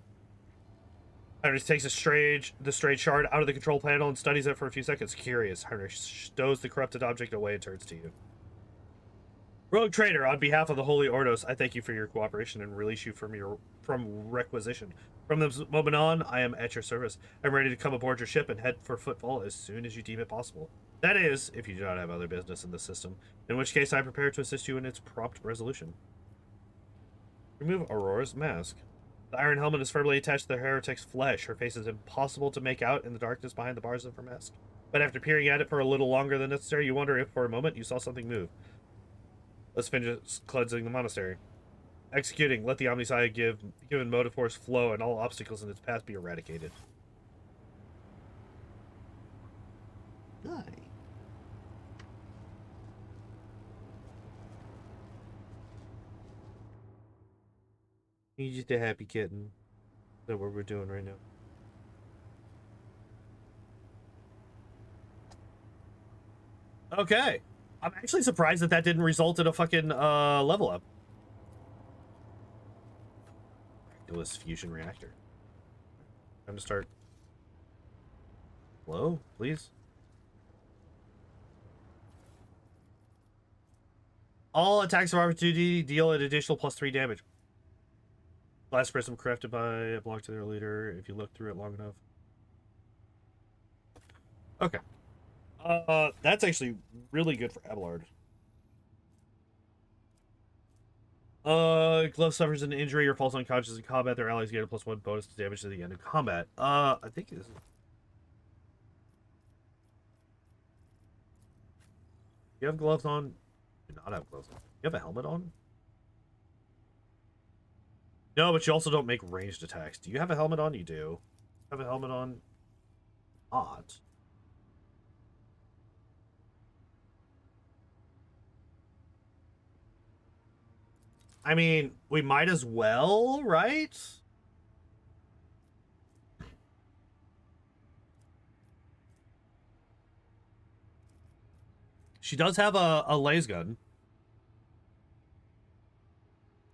Heinrich takes the strange shard out of the control panel and studies it for a few seconds. Curious, Heinrich stows the corrupted object away and turns to you. Rogue Trader, on behalf of the Holy Ordos, I thank you for your cooperation and release you from requisition. From this moment on, I am at your service. I'm ready to come aboard your ship and head for Footfall as soon as you deem it possible. That is, if you do not have other business in the system, in which case I am prepared to assist you in its prompt resolution. Remove Aurora's mask. The iron helmet is firmly attached to the heretic's flesh. Her face is impossible to make out in the darkness behind the bars of her mask. But after peering at it for a little longer than necessary, you wonder if for a moment you saw something move. Let's finish cleansing the monastery. Executing, let the Omnisci given motive force flow and all obstacles in its path be eradicated. Aye. He's just a happy kitten. That's what we're doing right now. Okay. I'm actually surprised that that didn't result in a fucking level up. It was fusion reactor. Time to start. Hello, please. All attacks of opportunity deal an additional +3 damage. Glass prism crafted by belong to their leader if you look through it long enough. Okay. That's actually really good for Abelard. Glove suffers an injury or falls unconscious in combat. Their allies get a +1 bonus to damage to the end of combat. I think this is... You have gloves on? You do not have gloves on. You have a helmet on? No, but you also don't make ranged attacks. Do you have a helmet on? You do. Have a helmet on? Odd. I mean, we might as well, right? She does have a laser gun.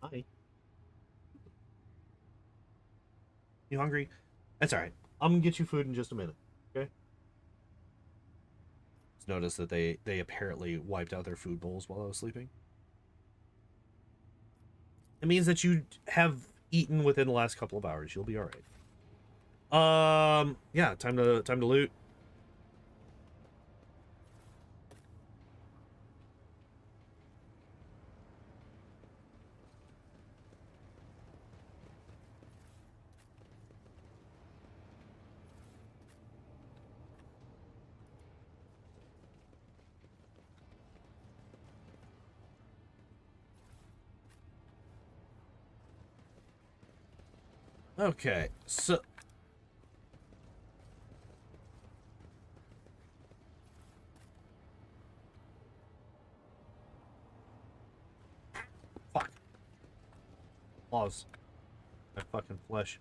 Hi. You hungry? That's alright. I'm gonna get you food in just a minute, okay? Just notice that they apparently wiped out their food bowls while I was sleeping. It means that you have eaten within the last couple of hours. You'll be all right. Yeah, time to loot. Okay, so... Fuck. Claws. My fucking flesh.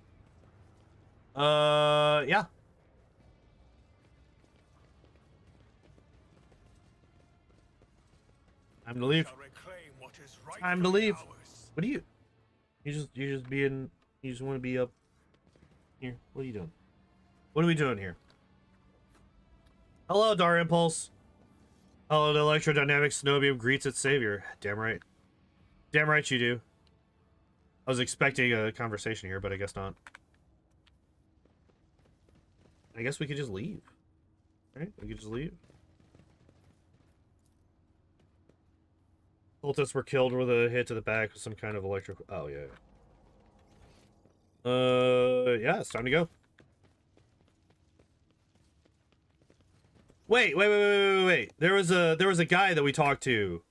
Yeah. Time to leave. Time to leave. What are you? You just being... You just want to be up here. What are you doing? What are we doing here? Hello, Dar Impulse. Hello, the Electrodynamic Cenobium greets its savior. Damn right. Damn right you do. I was expecting a conversation here, but I guess not. I guess we could just leave. Right? We could just leave. Cultists were killed with a hit to the back with some kind of electric... Oh, yeah. Yeah, it's time to go. Wait. There was a guy that we talked to,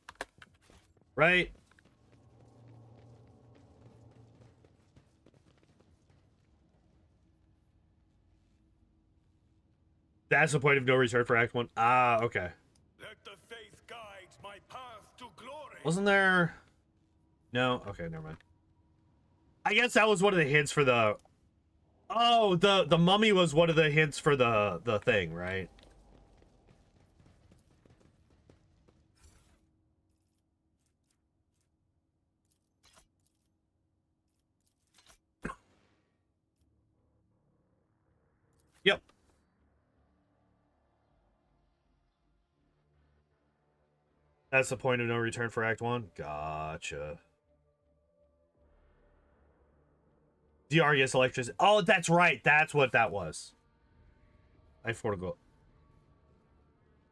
right? That's the point of no return for Act 1. Ah, okay. Let the faith guide my path to glory. Wasn't there... No? Okay, never mind. I guess that was one of the hints for the... Oh, the mummy was one of the hints for the thing, right? Yep. That's the point of no return for Act 1? Gotcha. DR gets electricity. Oh, that's right. That's what that was. I forgot.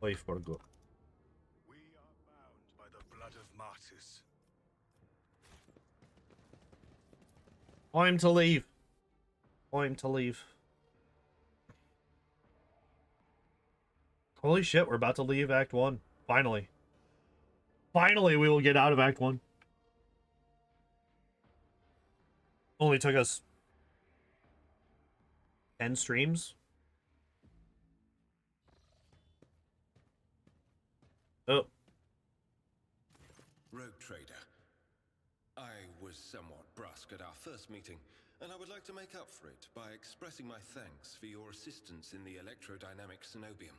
I forgot. We are bound by the blood of martyrs. Time to leave. Time to leave. Holy shit, we're about to leave Act 1. Finally. Finally, we will get out of Act 1. Only took us 10 streams. Oh. Rogue Trader. I was somewhat brusque at our first meeting, and I would like to make up for it by expressing my thanks for your assistance in the Electrodynamic Cenobium.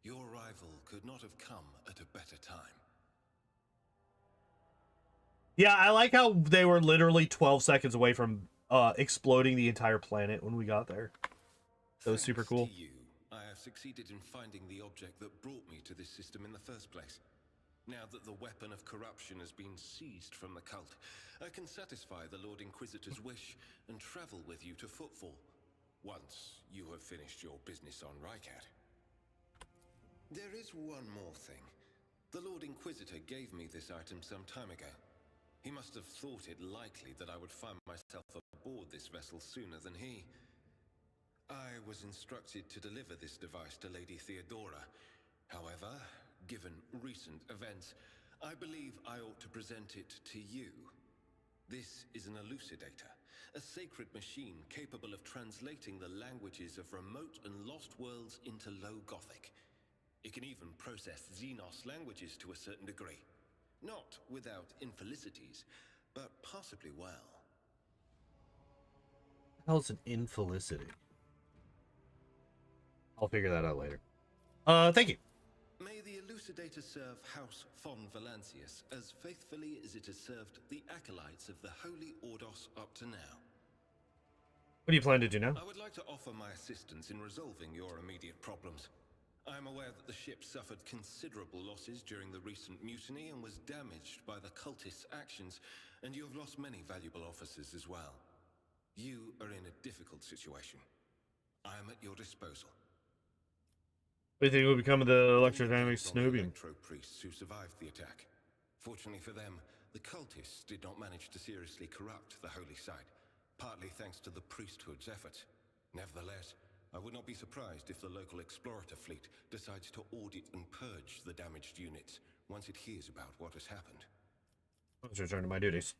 Your arrival could not have come at a better time. Yeah, I like how they were literally 12 seconds away from exploding the entire planet when we got there. That was super cool. To you, I have succeeded in finding the object that brought me to this system in the first place. Now that the weapon of corruption has been seized from the cult, I can satisfy the Lord Inquisitor's wish and travel with you to Footfall, once you have finished your business on Rykad. There is one more thing. The Lord Inquisitor gave me this item some time ago. He must have thought it likely that I would find myself aboard this vessel sooner than he. I was instructed to deliver this device to Lady Theodora. However, given recent events, I believe I ought to present it to you. This is an elucidator, a sacred machine capable of translating the languages of remote and lost worlds into Low Gothic. It can even process Xenos languages to a certain degree. Not without infelicities, but possibly well. What the hell's an infelicity? I'll figure that out later. Thank you. May the elucidator serve House von Valancius as faithfully as it has served the acolytes of the Holy Ordos up to now. What do you plan to do now? I would like to offer my assistance in resolving your immediate problems. I am aware that the ship suffered considerable losses during the recent mutiny and was damaged by the cultists' actions, and you have lost many valuable officers as well. You are in a difficult situation. I am at your disposal. What do you think will become of the Electrodynamic Cenobium? Electro-Priests who survived the attack. Fortunately for them, the cultists did not manage to seriously corrupt the holy site, partly thanks to the priesthood's efforts. Nevertheless, I would not be surprised if the local explorator fleet decides to audit and purge the damaged units once it hears about what has happened. Let's return to my duties.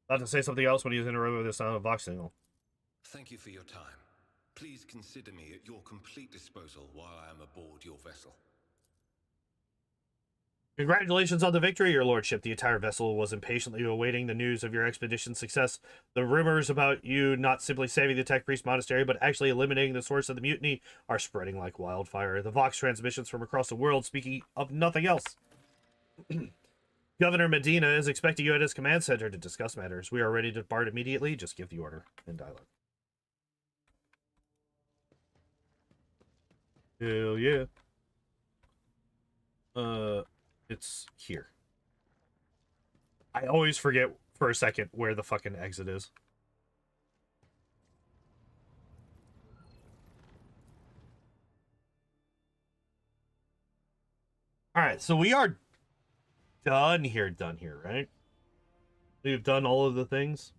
About to say something else when he was interrupted with the sound of Vox signal. Thank you for your time. Please consider me at your complete disposal while I am aboard your vessel. Congratulations on the victory, your lordship. The entire vessel was impatiently awaiting the news of your expedition's success. The rumors about you not simply saving the Tech Priest Monastery, but actually eliminating the source of the mutiny are spreading like wildfire. The Vox transmissions from across the world speaking of nothing else. Governor Medina is expecting you at his command center to discuss matters. We are ready to depart immediately. Just give the order in dialogue. Hell yeah. It's here. I always forget for a second where the fucking exit is. Alright, so we are done here, right? We've done all of the things.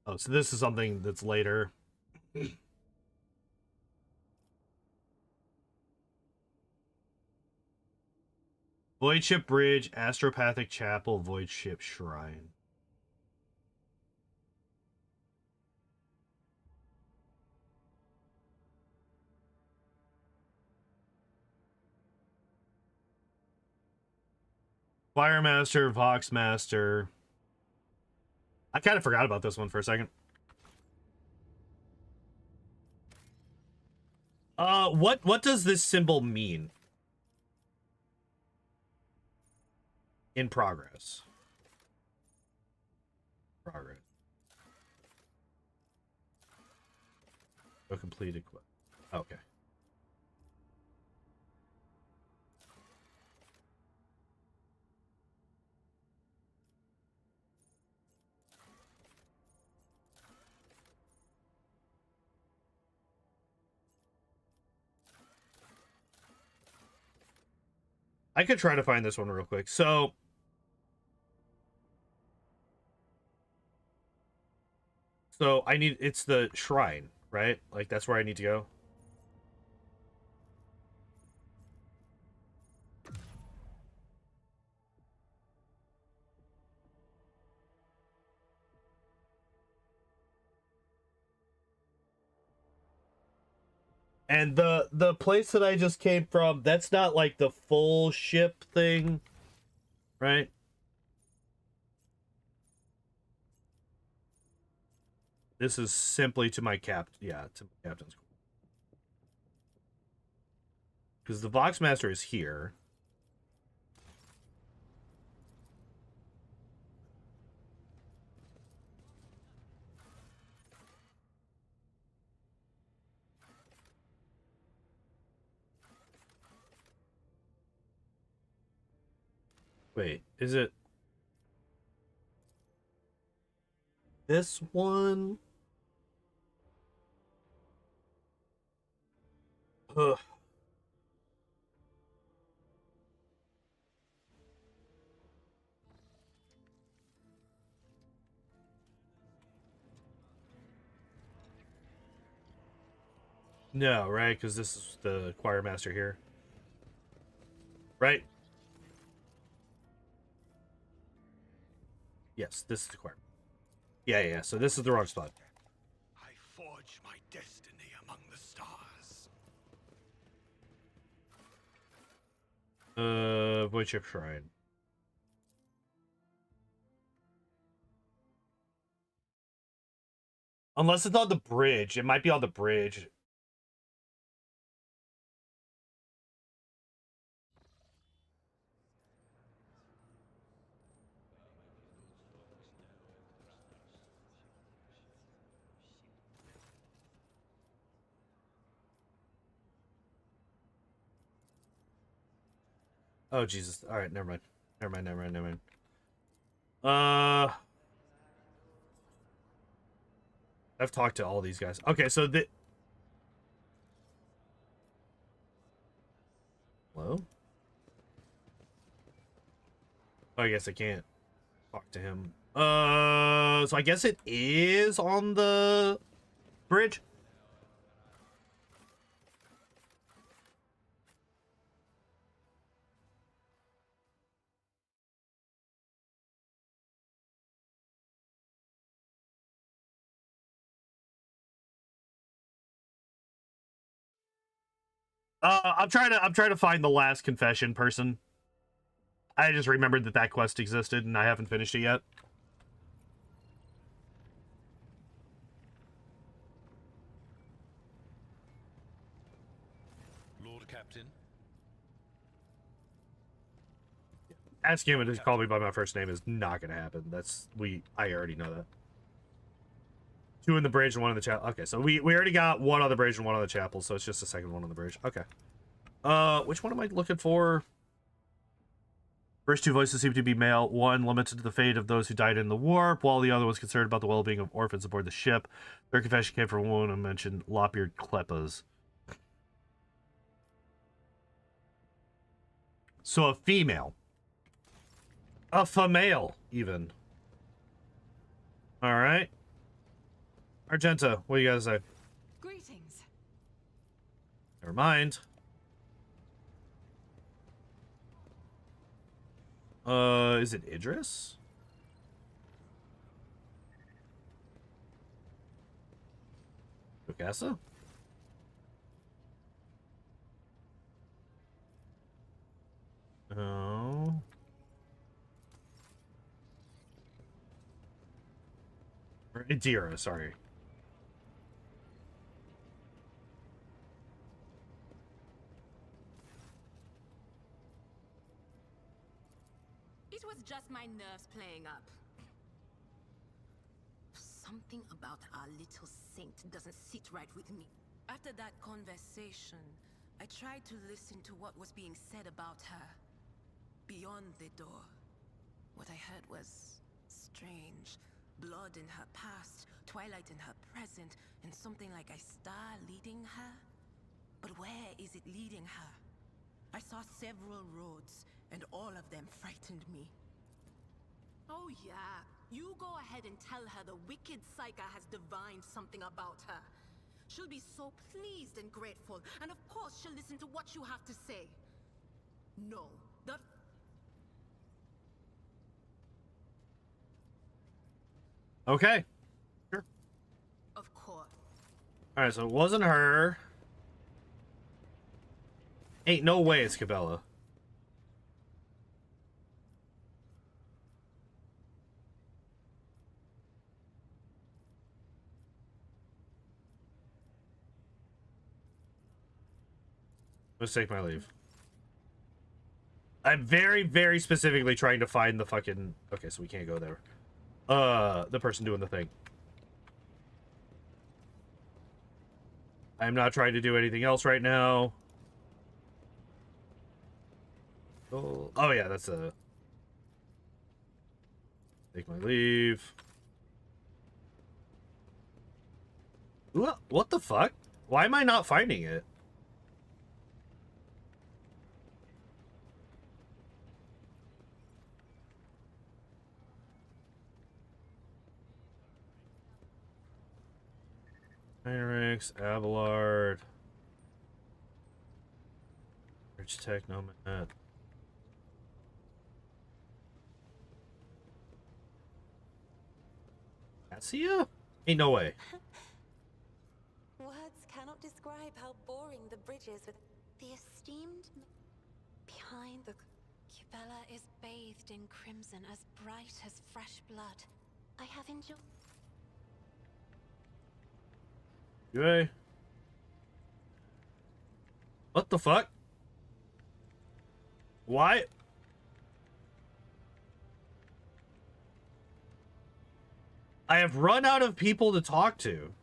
Oh, so this is something that's later. Voidship Bridge, Astropathic Chapel, Voidship Shrine. Firemaster, Voxmaster. I kind of forgot about this one for a second. What does this symbol mean? In progress. Progress. No completed quest. Okay. I could try to find this one real quick. So I need, it's the shrine, right? Like that's where I need to go. And the place that I just came from, that's not like the full ship thing, right? This is simply to my to my captain's. Because the Voxmaster is here. Wait, is it this one? Ugh. No, right? Because this is the choir master here. Right? Yes, this is the choir. Yeah. So this is the wrong spot. I forge my destiny among the stars. Voidship Shrine. Unless it's on the bridge. It might be on the bridge. Oh, Jesus. All right, never mind. Never mind. I've talked to all these guys. Okay, so the... Hello? Oh, I guess I can't talk to him. So I guess it is on the bridge? I'm trying to find the last confession person. I just remembered that quest existed and I haven't finished it yet. Lord Captain. Asking him to call me by my first name is not gonna happen. I already know that. 2 in the bridge and 1 in the chapel. Okay, so we already got 1 on the bridge and 1 on the chapel, so it's just the second one on the bridge. Okay. Which one am I looking for? First 2 voices seem to be male. One lamented to the fate of those who died in the warp, while the other was concerned about the well-being of orphans aboard the ship. Their confession came from a woman who mentioned lop-eared kleppas. So a female. A female, even. Alright. Argenta, what do you gotta say? Greetings. Never mind. Is it Idris? Jocasta? Oh. Or Idira, sorry. It was just my nerves playing up. Something about our little saint doesn't sit right with me. After that conversation, I tried to listen to what was being said about her. Beyond the door. What I heard was strange. Blood in her past, twilight in her present, and something like a star leading her. But where is it leading her? I saw several roads, and all of them frightened me. Oh yeah, you go ahead and tell her the wicked Psyker has divined something about her. She'll be so pleased and grateful, and of course she'll listen to what you have to say. No, that... Okay. Sure. Of course. Alright, so it wasn't her. Ain't no way it's Cabela. Let's take my leave. I'm very, very specifically trying to find the fucking... Okay, so we can't go there. The person doing the thing. I'm not trying to do anything else right now. Oh yeah, that's a... Take my leave. What the fuck? Why am I not finding it? Heinrichs, Abelard. Rich Tech, Nomad. Cassia? Ain't no way. Words cannot describe how boring the bridge is with the esteemed... Behind the... Cubella is bathed in crimson, as bright as fresh blood. I have enjoyed... Hey. What the fuck? Why? I have run out of people to talk to.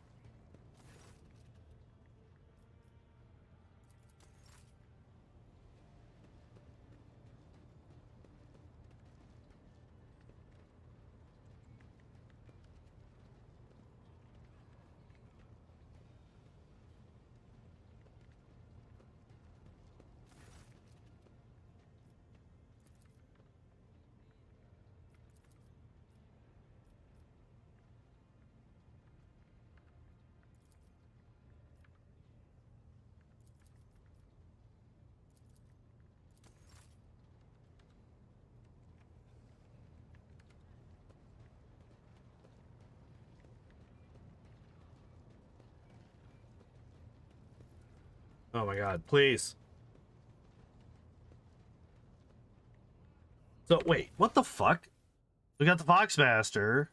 Oh my god, please. So, wait, what the fuck? We got the Foxmaster,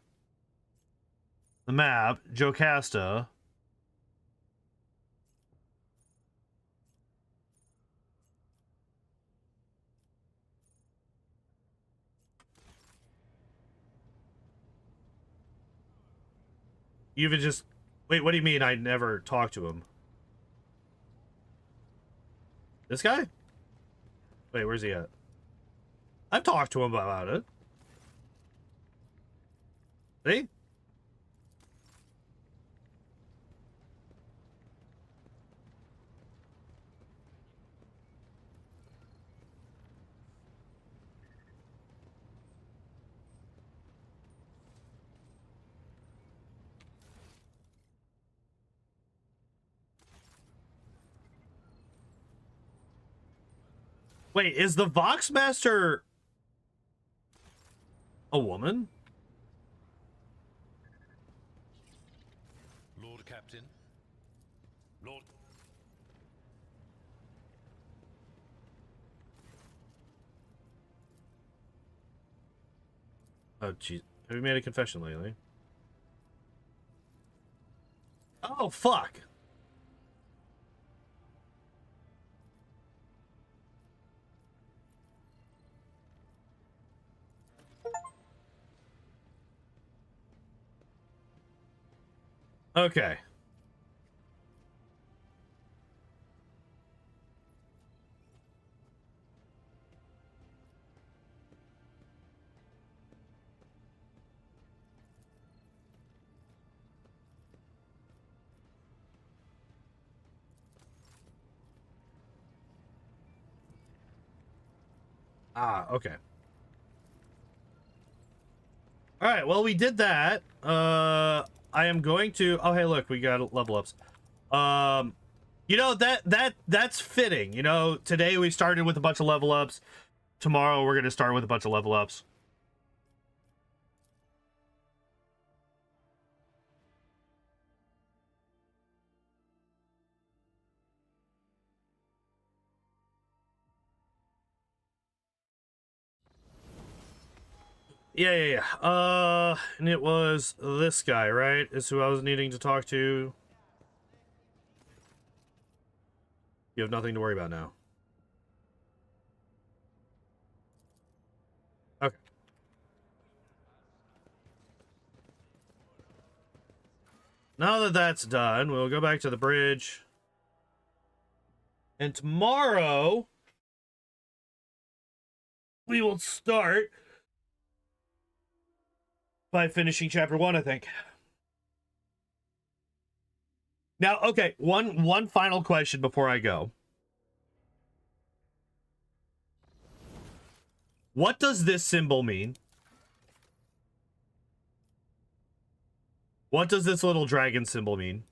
the map, Jocasta. You even just... Wait, what do you mean I never talked to him? This guy? Wait, where's he at? I've talked to him about it. See? Wait, is the Voxmaster a woman? Lord Captain. Lord... Oh, jeez. Have you made a confession lately? Oh, fuck. Okay. Ah, okay. All right, well, we did that. I am going to... Oh, hey, look, we got level ups. You know, that's fitting. You know, today we started with a bunch of level ups. Tomorrow we're going to start with a bunch of level ups. Yeah. And it was this guy, right? Is who I was needing to talk to. You have nothing to worry about now. Okay. Now that that's done, we'll go back to the bridge. And tomorrow, we will start by finishing chapter 1, I think. Now, okay, one final question before I go. What does this symbol mean? What does this little dragon symbol mean?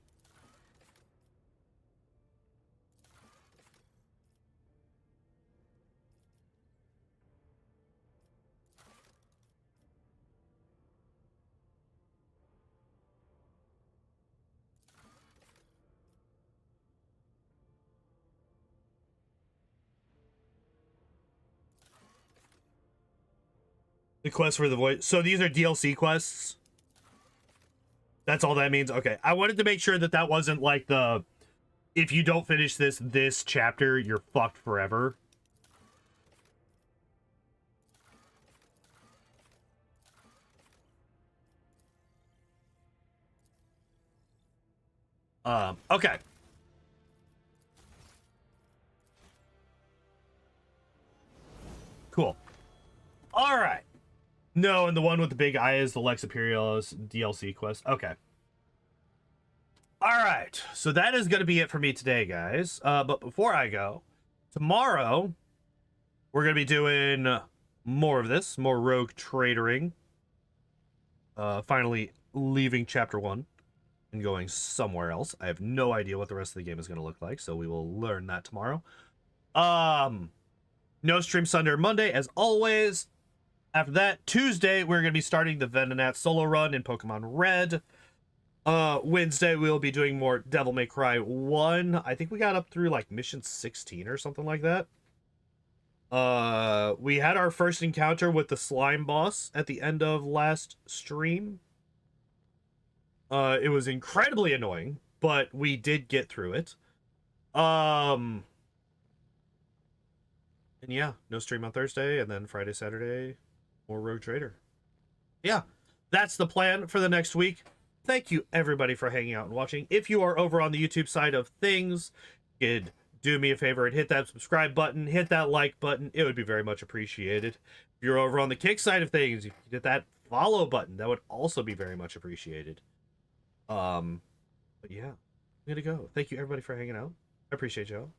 The quest for the void. So these are DLC quests? That's all that means? Okay. I wanted to make sure that that wasn't like the... If you don't finish this chapter, you're fucked forever. Okay. Cool. All right. No, and the one with the big eye is the Lex Imperialis DLC quest. Okay. All right. So that is going to be it for me today, guys. But before I go, tomorrow, we're going to be doing more of this, more rogue traitoring. Finally leaving chapter 1 and going somewhere else. I have no idea what the rest of the game is going to look like, so we will learn that tomorrow. No stream Sunday or Monday, as always. After that, Tuesday, we're going to be starting the Amarnat solo run in Pokemon Red. Wednesday, we'll be doing more Devil May Cry 1. I think we got up through, like, mission 16 or something like that. We had our first encounter with the slime boss at the end of last stream. It was incredibly annoying, but we did get through it. And yeah, no stream on Thursday, and then Friday, Saturday, more Rogue Trader. Yeah, that's the plan for the next week. Thank you, everybody, for hanging out and watching. If you are over on the YouTube side of things, you'd do me a favor and hit that subscribe button, hit that like button. It would be very much appreciated. If you're over on the Kick side of things, you hit that follow button. That would also be very much appreciated. But yeah, I'm gonna go. Thank you, everybody, for hanging out. I appreciate y'all.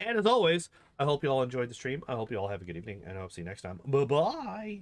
And as always, I hope you all enjoyed the stream. I hope you all have a good evening, and I hope to see you next time. Bye-bye!